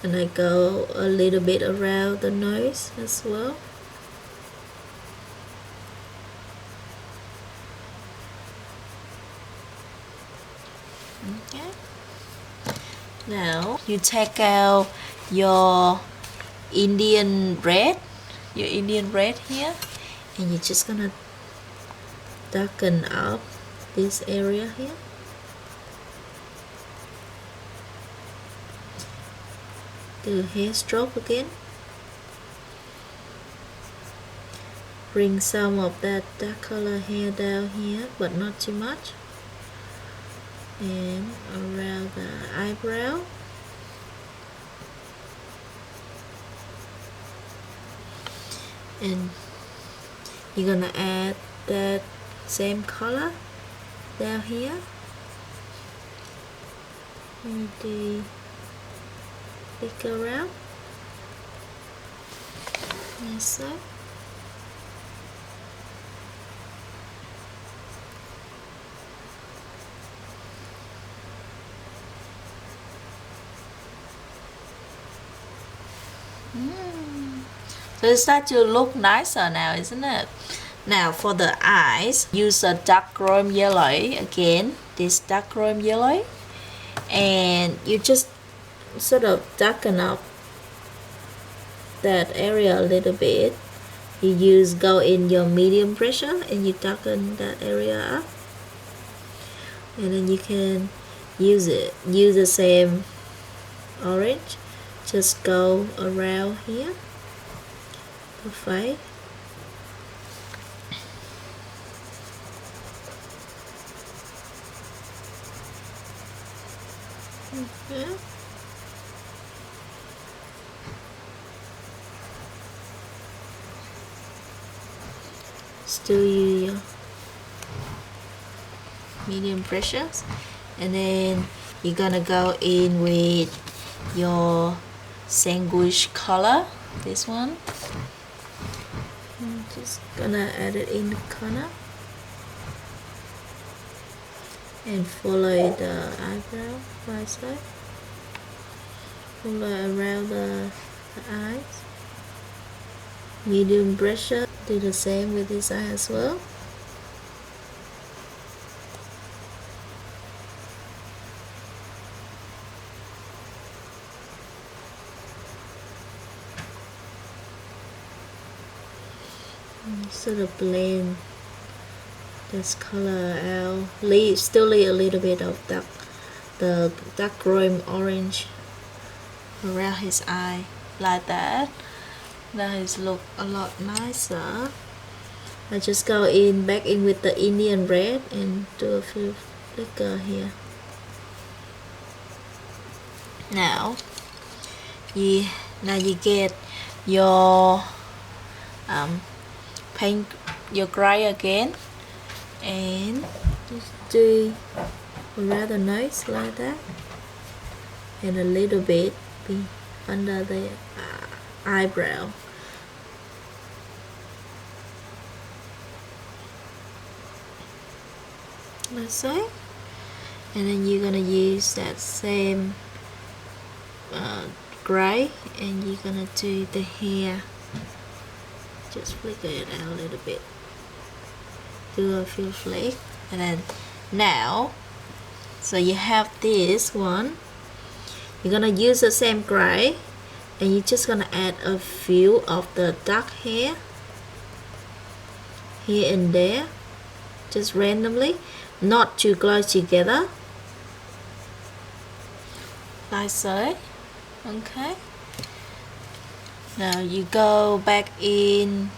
And I go a little bit around the nose as well. Okay. Now you take out your Indian red here, and you're just gonna darken up this area here. Do hair stroke again. Bring some of that dark color hair down here, but not too much. And around the eyebrow. And you're gonna add that same color down here. And do flick around like so. So it starts to look nicer now, isn't it? Now for the eyes, use a dark chrome yellow again, this dark chrome yellow, and you just sort of darken up that area a little bit. You go in your medium pressure and you darken that area up, and then you can use the same orange, just go around here the face. Okay. Still use your medium pressures, and then you're gonna go in with your sandwich color, this one. I'm just gonna add it in the corner and follow the eyebrow right side, follow around the eyes. Medium pressure, do the same with this eye as well. Sort of blend this color out. Still leave a little bit of the dark chrome orange around his eye, like that. That his look a lot nicer. I just go back in with the Indian red and do a few flicker here. Now you get your paint your gray again, and just do rather nice like that, and a little bit under the eyebrow. Let's say, and then you're gonna use that same gray, and you're gonna do the hair. Just flicker it out a little bit, do a few flicks, and then now, so you have this one, you're gonna use the same gray, and you're just gonna add a few of the dark hair here and there, just randomly, not too close together, like so. Okay. Now you go back in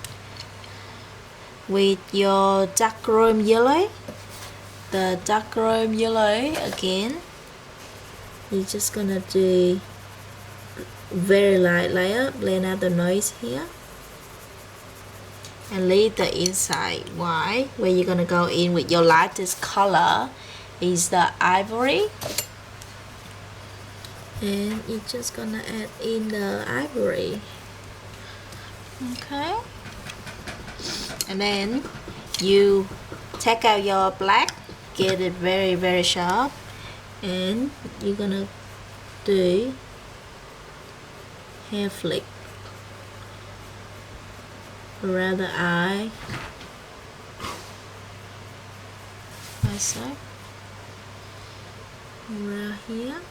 with your dark chrome yellow, the dark chrome yellow again. You're just gonna do very light layer, blend out the noise here, and leave the inside white. Where you're gonna go in with your lightest color is the ivory, and you're just gonna add in the ivory. Okay, and then you take out your black, get it very sharp, and you're gonna do hair flick around the eye, like so, around here.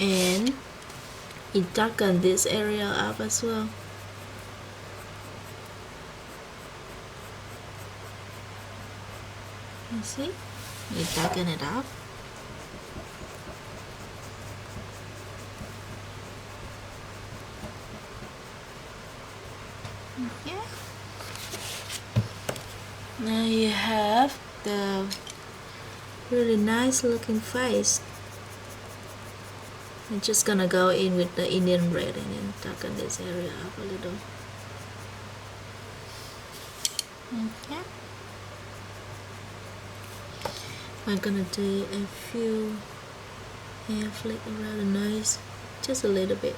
And you darken this area up as well. You see? You darken it up. Okay. Now you have the really nice looking face. I'm just gonna go in with the Indian red and then darken this area up a little. Okay. I'm gonna do a few hair flick around the nose, just a little bit.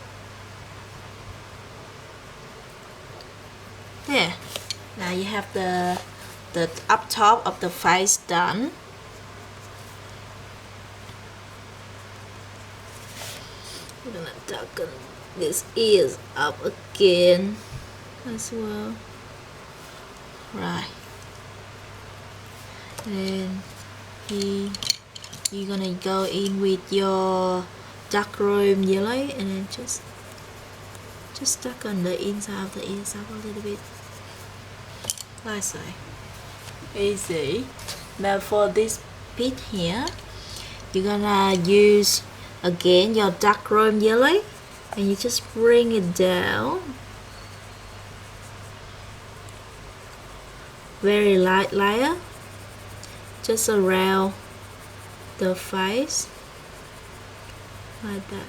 There. Now you have the up top of the face done. I'm gonna darken this ears up again as well. Right. And you're gonna go in with your dark room yellow and then just darken the inside of the ears up a little bit, like so. Easy. Now for this bit here, you're gonna use again your dark room yellow and you just bring it down, very light layer, just around the face, like that.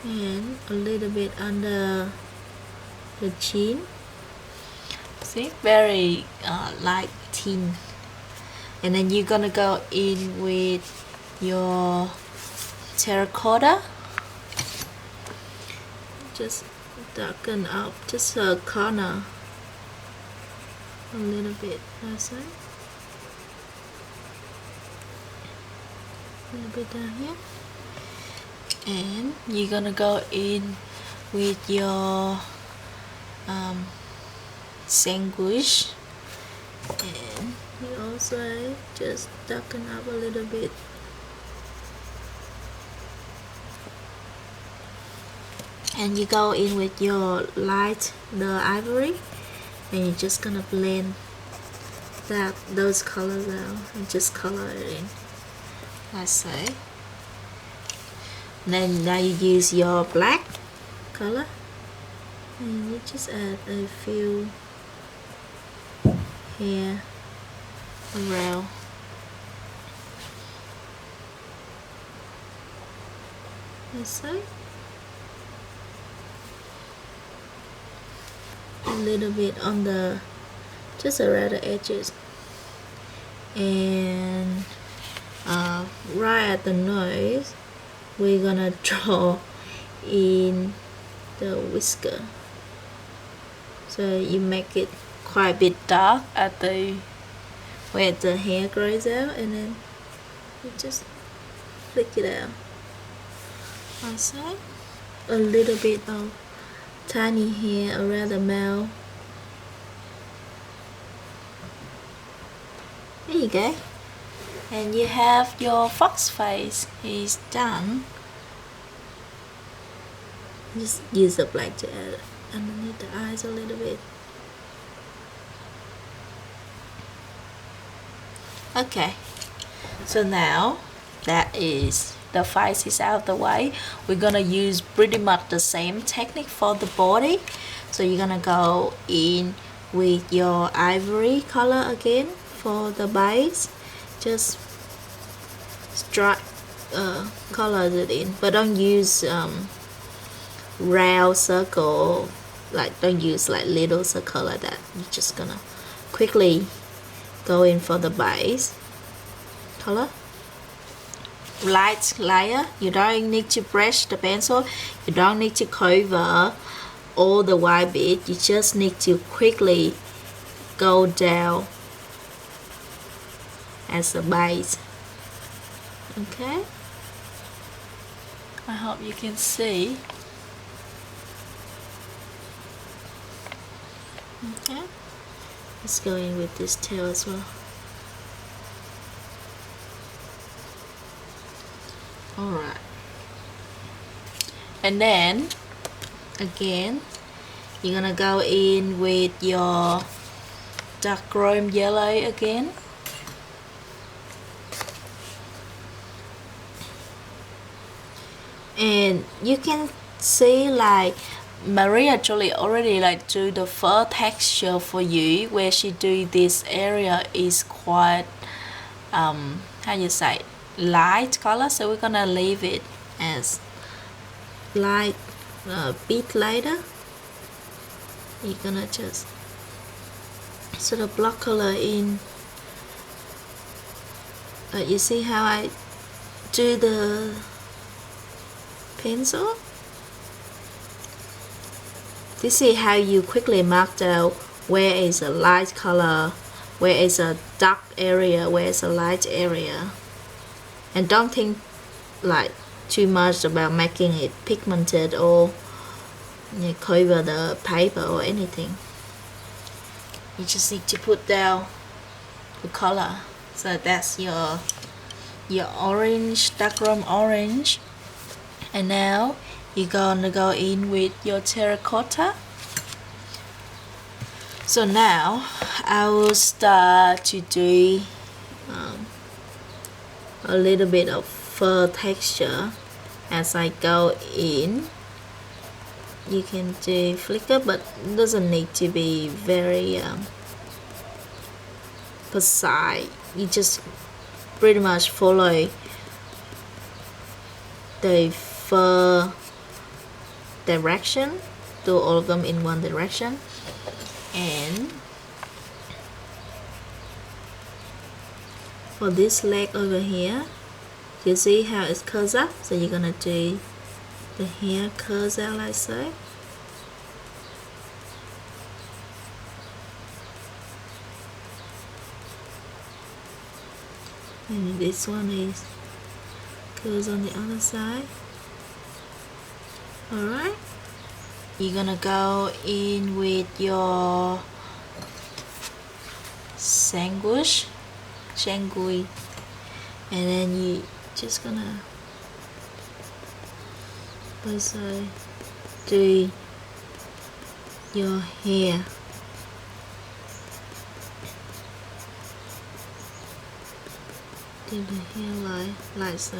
And a little bit under the chin. See, very light tint. And then you're gonna go in with your terracotta. Just darken up just a corner a little bit, like so. A little bit down here. And you're gonna go in with your sandwich, and you also just darken up a little bit. And you go in with your light, the ivory, and you're just gonna blend those colors out and just color it in, like so. Then now you use your black color and you just add a few here around. Like so. A little bit on the, just around the edges. And right at the nose, we're gonna draw in the whisker, so you make it quite a bit dark at the where the hair grows out, and then you just flick it out like so. A little bit of tiny hair around the mouth. There you go. And you have your fox face is done. Just use the black to add underneath the eyes a little bit. Okay, so now that is the face is out of the way, we're gonna use pretty much the same technique for the body. So you're gonna go in with your ivory color again for the base. Just color it in, but don't use round circle, like don't use like little circle like that. You're just gonna quickly go in for the base color. Light layer, you don't need to brush the pencil, you don't need to cover all the white bit, you just need to quickly go down as a base. Okay, I hope you can see. Okay, let's go in with this tail as well. Alright, and then again you're gonna go in with your dark chrome yellow again. And you can see like Maria actually already like do the fur texture for you, where she do this area is quite how you say, light color, so we're gonna leave it as light bit lighter. You're gonna just sort of block color in. You see how I do the pencil? This is how you quickly mark out where is a light color, where is a dark area, where is a light area. and don't think like too much about making it pigmented or cover the paper or anything. You just need to put down the color. So that's your orange, dark orange, and now you're gonna go in with your terracotta. So now I will start to do a little bit of fur texture as I go in. You can do flicker, but it doesn't need to be very precise. You just pretty much follow the fur direction, do all of them in one direction. And for this leg over here, you see how it curls up, so you're gonna do the hair curls out like so. And this one is curls on the other side. Alright, you're gonna go in with your sandwich, and then you just gonna also do your hair. Do the hair like so.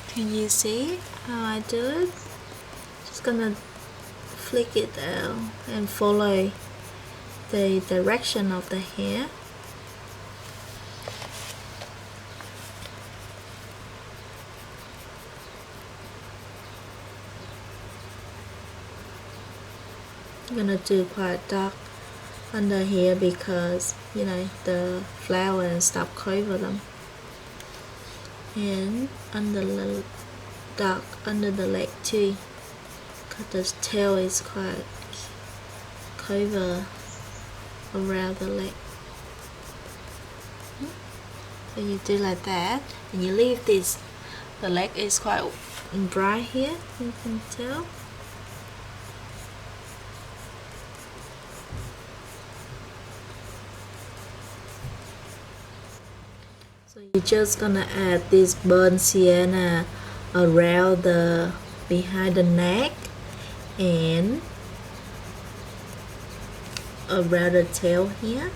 Can you see how I do it? Just gonna flick it out and follow the direction of the hair. I'm gonna do quite dark under here because the flower and stuff cover them, and under the dark under the leg too, because the tail is quite cover around the leg. So you do like that, and you leave this. The leg is quite bright here, you can tell. So you're just gonna add this burnt sienna around the behind the neck and around the tail here.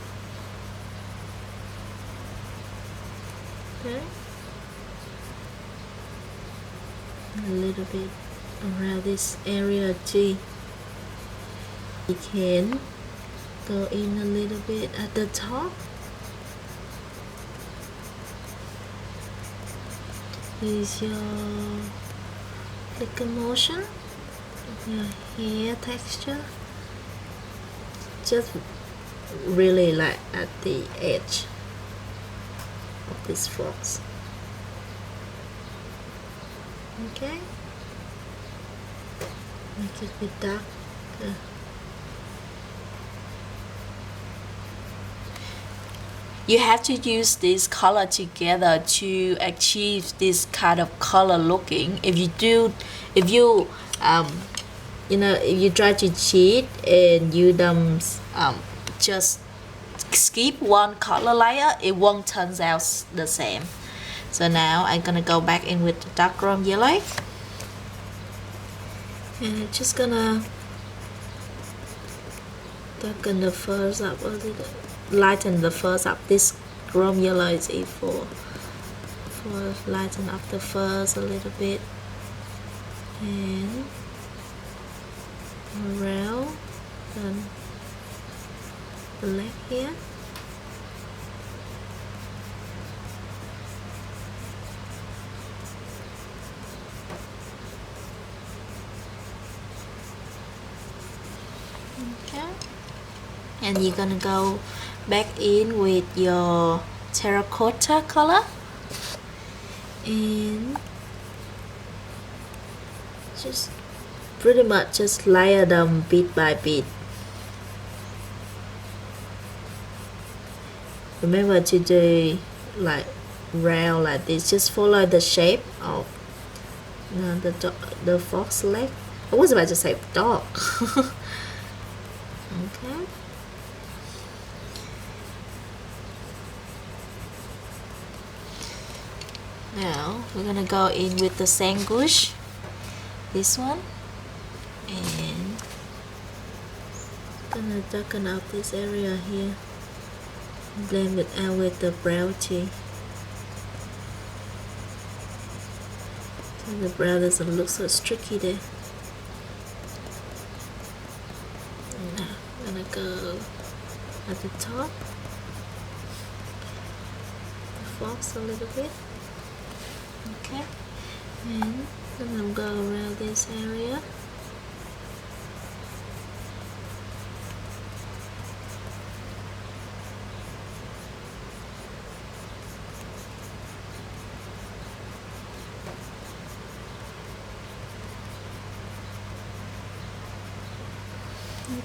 Okay. A little bit around this area too. You can go in a little bit at the top. Use your flicker motion, your hair texture, just really like at the edge of this fox. Okay, make it a bit dark. You have to use this color together to achieve this kind of color looking. If you try to cheat and you just skip one color layer, it won't turn out the same. So now I'm gonna go back in with the dark yellow, and I'm just gonna darken the furs up a little, lighten the furs up. This chrome yellow is for lighten up the furs a little bit, and around the leg here. Okay, and you're gonna go back in with your terracotta color and just pretty much just layer them bit by bit. remember to do like round like this. Just follow the shape of the fox leg. I was about to say dog. Okay. Now we're gonna go in with the sandwich, this one, and gonna darken up this area here, blend it out with the brown tea, so the brown doesn't look so streaky there. And now I'm gonna go at the top, the fox a little bit. Okay, and then I'm going to go around this area.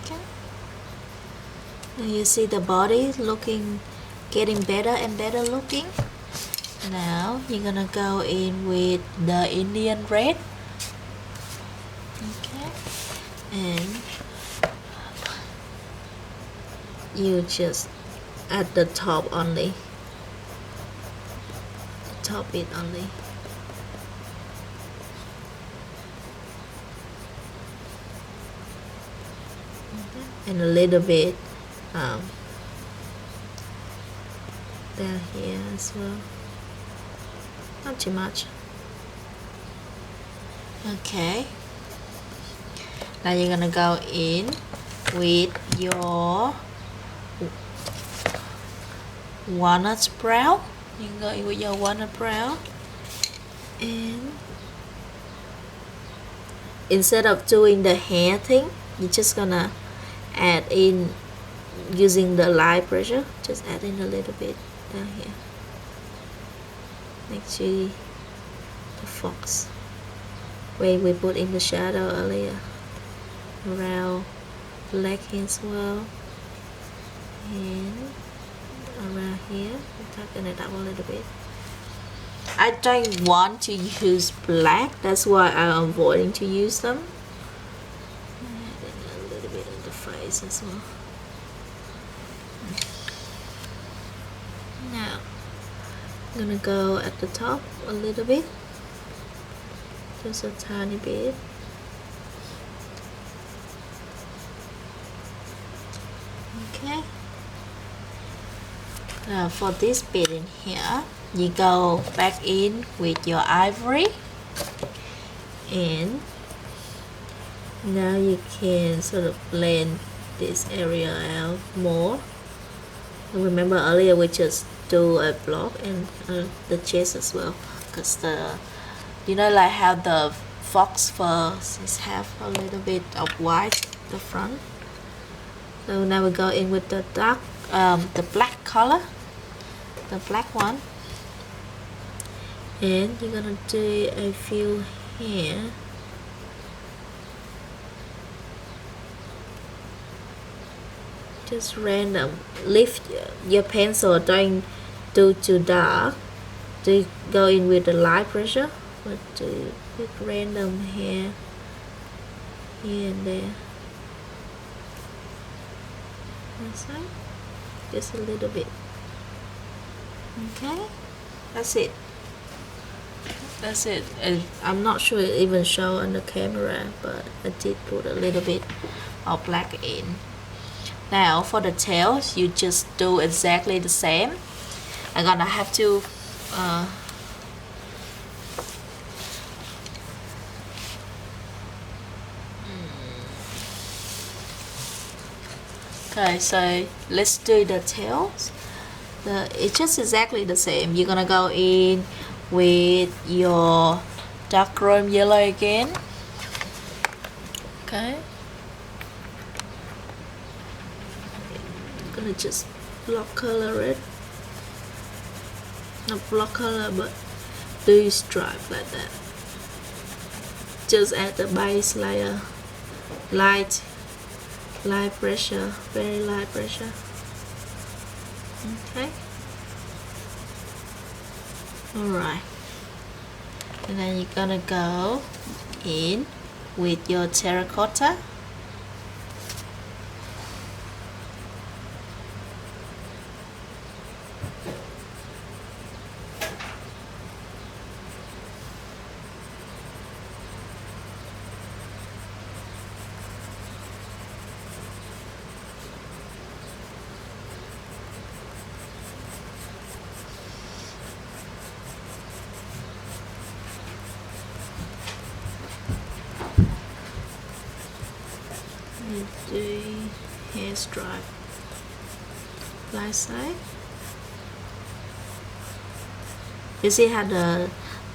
Okay, and you see the body getting better and better looking. Now you're gonna go in with the Indian red. Okay, and you just at the top only, top it only. Okay. And a little bit down here as well. Not too much. Okay. Now you're gonna go in with your walnut brown. You can go in with your walnut brown, and instead of doing the hair thing, you're just gonna add in using the light pressure. Just add in a little bit down here. Next to the fox where we put in the shadow earlier, around the leg as well, and around here, darken it up a little bit. I don't want to use black, that's why I'm avoiding to use them. And a little bit in the face as well. Now I'm gonna go at the top a little bit, just a tiny bit. Okay. Now for this bit in here, you go back in with your ivory, and now you can sort of blend this area out more. Remember earlier we just do a block and the chest as well, because you know, like how the fox fur is have a little bit of white at the front. So now we go in with the dark, the black color, the black one, and you're gonna do a few here. Just random. Lift your pencil, don't do too dark. Do go in with the light pressure, but do with random here and there. That's right. Just a little bit. Okay, that's it. That's it. I'm not sure it even show on the camera, but I did put a little bit of black in. Now for the tails, you just do exactly the same. I'm gonna have to okay, so let's do the tails. It's just exactly the same. You're gonna go in with your dark chrome yellow again. Okay, gonna just block color it, not block color but do stripe like that. Just add the base layer, light pressure, very light pressure. Okay, Alright, and then you're gonna go in with your terracotta. The hair stripe right side. You see how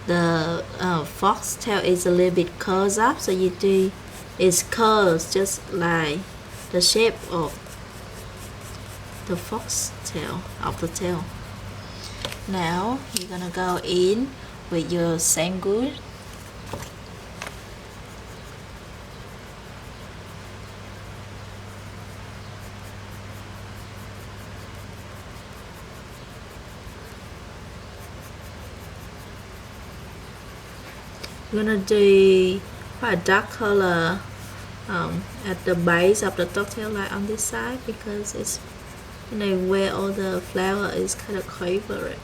the fox tail is a little bit curls up, so you do it's curls just like the shape of the fox tail of the tail. Now you're gonna go in with your same good. I'm gonna do quite a dark color at the base of the tail, like on this side, because it's where all the flower is kind of covered.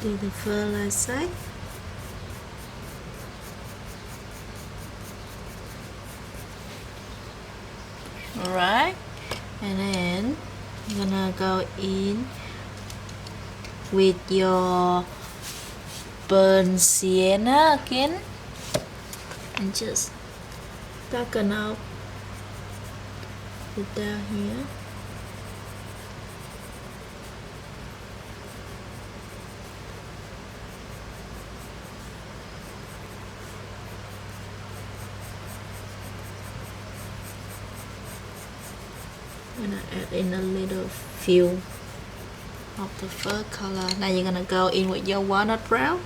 Do the fur left side. Alright, and then I'm gonna go in with your burnt sienna again and just darken out it down here. I'm gonna add in a little few of the fur color. Now you're gonna go in with your walnut brown.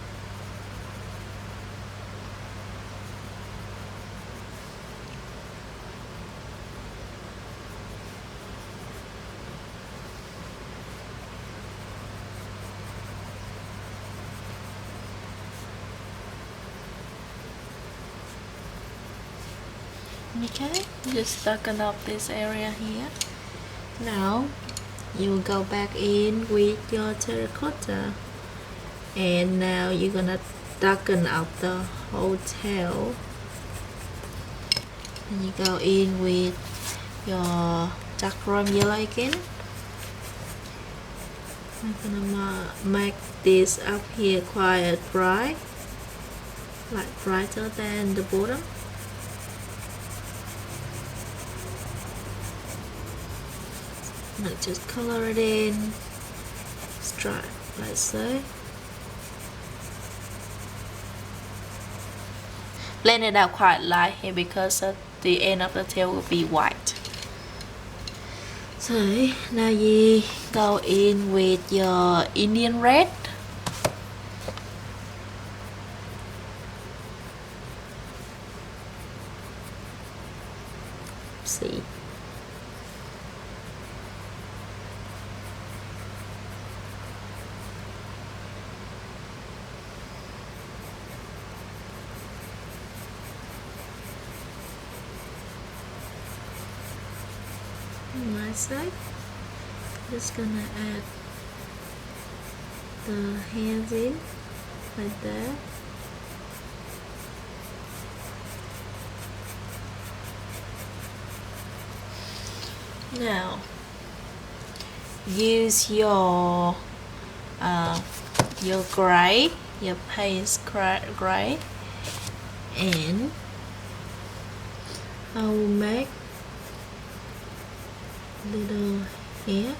Okay, just darken up this area here. Now you will go back in with your terracotta, and now you're gonna darken up the whole tail, and you go in with your dark rum yellow again. I'm gonna make this up here quite bright, like brighter than the bottom. Just color it in, stripe like so. Blend it out quite light here because the end of the tail will be white. So now you go in with your Indian red. See. My side, just gonna add the hands in like that. Now use your gray, your paste gray, and I will make little hair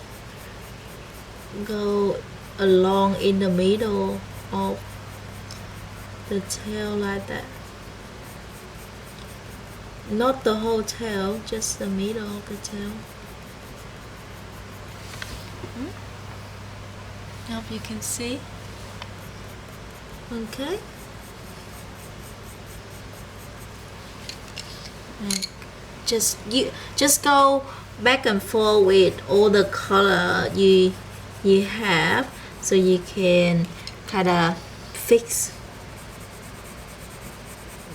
go along in the middle of the tail like that. Not the whole tail, just the middle of the tail. I hope you can see. Okay. And just go back and forth with all the color you have, so you can kind of fix,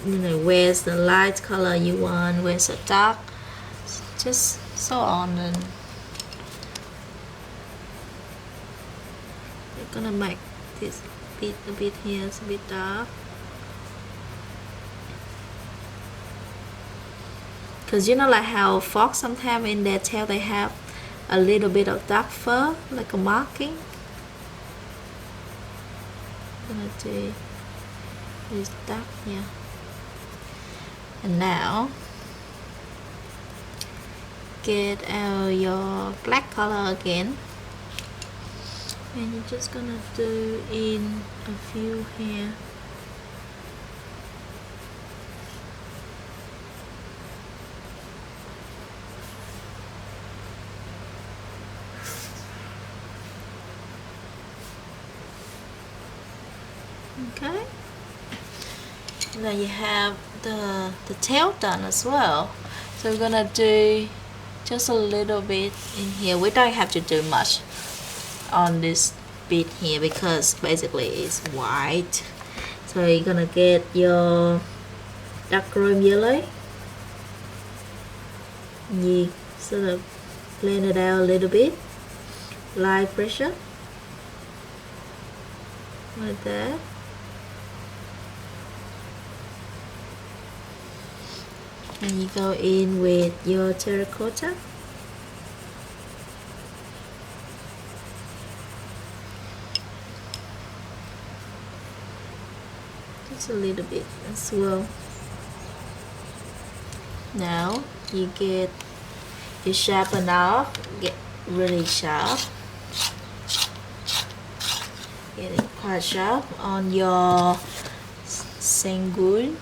you know, where's the light color you want, where's the dark, just so on. And we're gonna make this bit a bit here, it's a bit dark, because you know, like how fox sometimes in their tail they have a little bit of dark fur, like a marking. I'm gonna do this dark here. And now get out your black color again, and you're just gonna do in a few here. Okay, now you have the tail done as well, so we're gonna do just a little bit in here. We don't have to do much on this bit here because basically it's white. So you're gonna get your dark chrome yellow, you sort of blend it out a little bit, light pressure like that. And you go in with your terracotta. Just a little bit as well. Now you sharpen off, get really sharp. Get it quite sharp on your sanguine.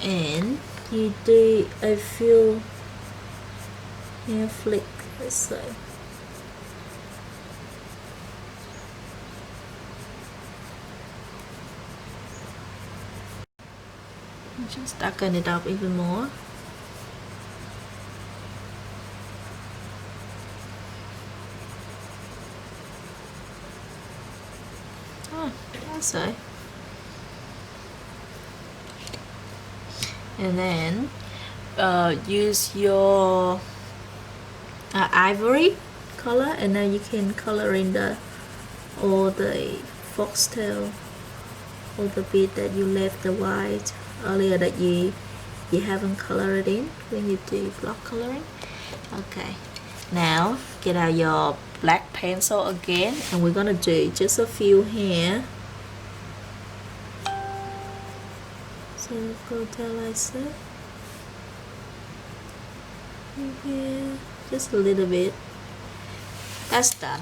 And you do a few hair flick this side. Just darken it up even more. Oh, that's right. And then use your ivory color, and now you can color in all the foxtail, all the bit that you left the white earlier that you haven't colored in when you do block coloring. Okay, now get out your black pencil again, and we're gonna do just a few here. So go down like that. Here, just a little bit. That's done.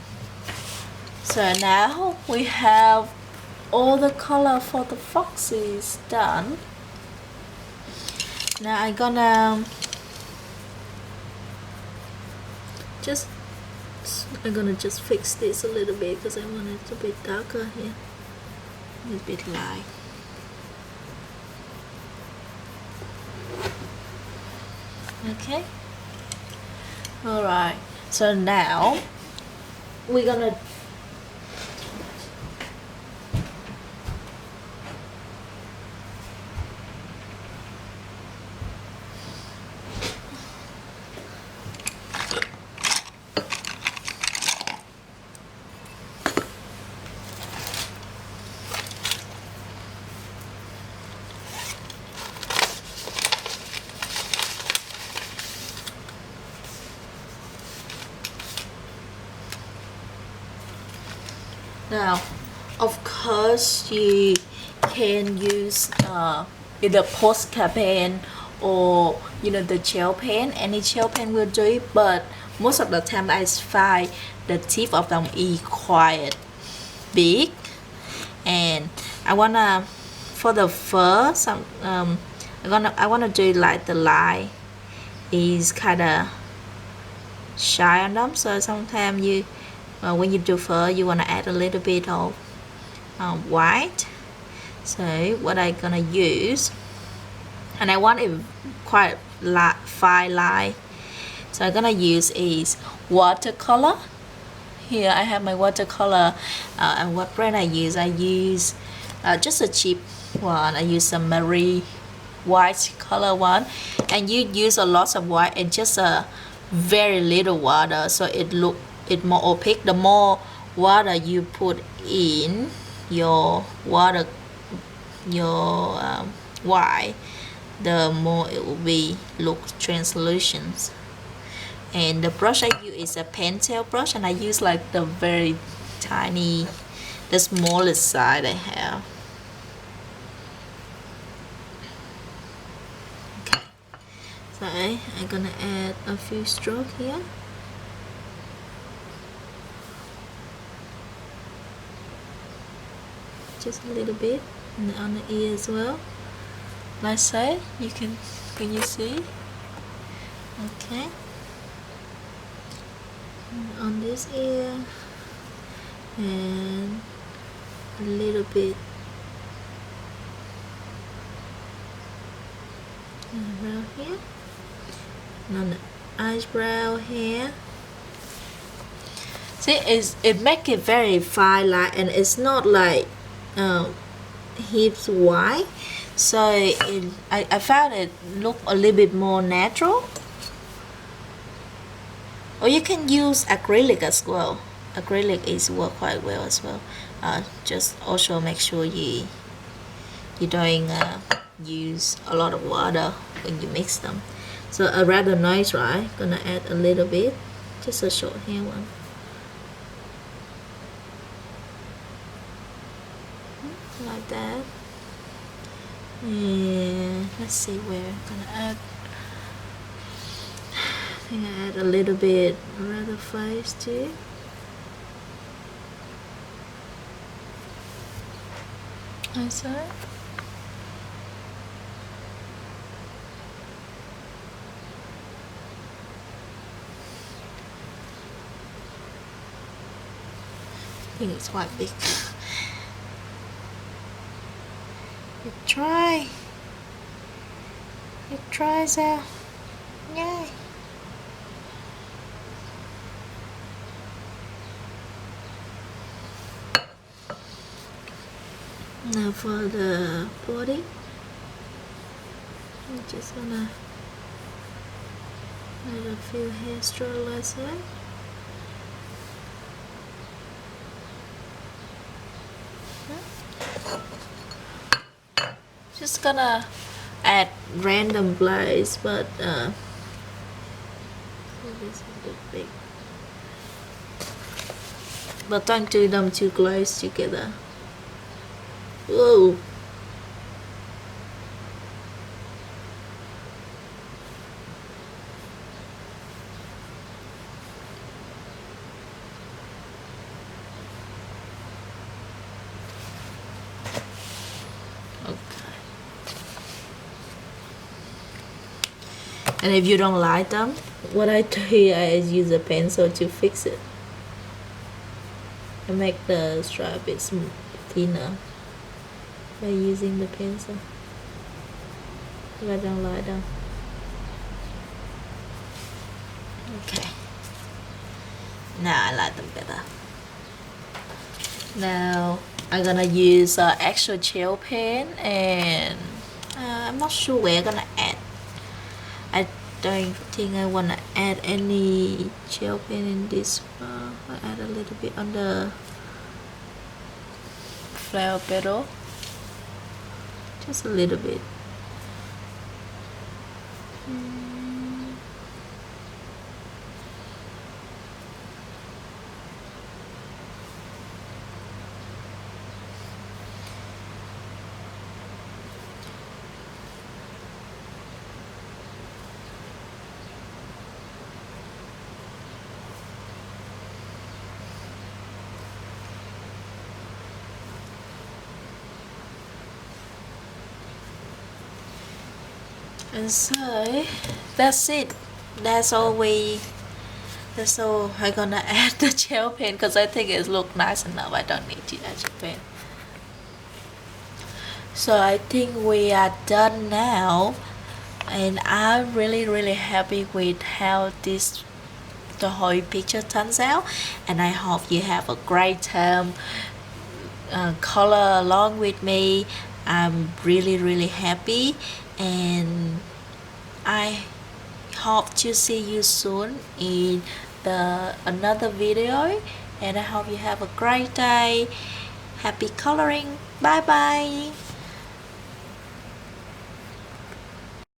So now we have all the color for the foxes done. Now I'm gonna just fix this a little bit because I want it a bit darker here, a bit light. Okay, all right, so now we're gonna now, of course, you can use either Posca pen or the gel pen. Any gel pen will do it, but most of the time I find the tip of them is quite big, and I wanna, for the fur, I wanna do like the line is kind of shine on them. So sometimes you, when you do fur, you wanna add a little bit of white. So what I gonna use, and I want it quite fine line. So I'm gonna use is watercolor. Here I have my watercolor, and what brand I use just a cheap one. I use a Marie white color one, and you use a lot of white and just a very little water, so it more opaque. The more water you put in your white, the more it will be look translucent. And the brush I use is a pentel brush, and I use like the very tiny, the smallest side I have. Okay, so I'm gonna add a few strokes here. Just a little bit, and on the ear as well. Like so, can you see? Okay. On this ear and a little bit around here, and on the eyebrow here. See, it make it very fine line, and it's not like hips wide, so I found it look a little bit more natural. Or you can use acrylic as well. Acrylic is work quite well as well. Just also make sure you don't use a lot of water when you mix them. So a rather nice, right? Gonna add a little bit, just a short hair one. Like that. And let's see where I'm gonna add. I think I add a little bit around the face too. Like so. I think it's quite big. You try. It tries out. Yay. Now for the body, I'm just gonna add a few hair strokes like that. Just gonna add random blades, but this is a bit big. But don't do them too close together. Whoa. Okay. And if you don't like them, what I do here is use a pencil to fix it and make the stripe a bit thinner by using the pencil. If I don't like them. Okay. Now I like them better. Now I'm gonna use actual gel pen, and I'm not sure where I'm gonna add. I don't think I wanna add any gel pen in this. I add a little bit on the flower petal, just a little bit. And so that's it. That's all I'm gonna add the gel pen because I think it looks nice enough. I don't need to add gel pen. So I think we are done now, and I'm really happy with how the whole picture turns out, and I hope you have a great time color along with me. I'm really happy, and I hope to see you soon in another video, and I hope you have a great day. Happy coloring. Bye bye.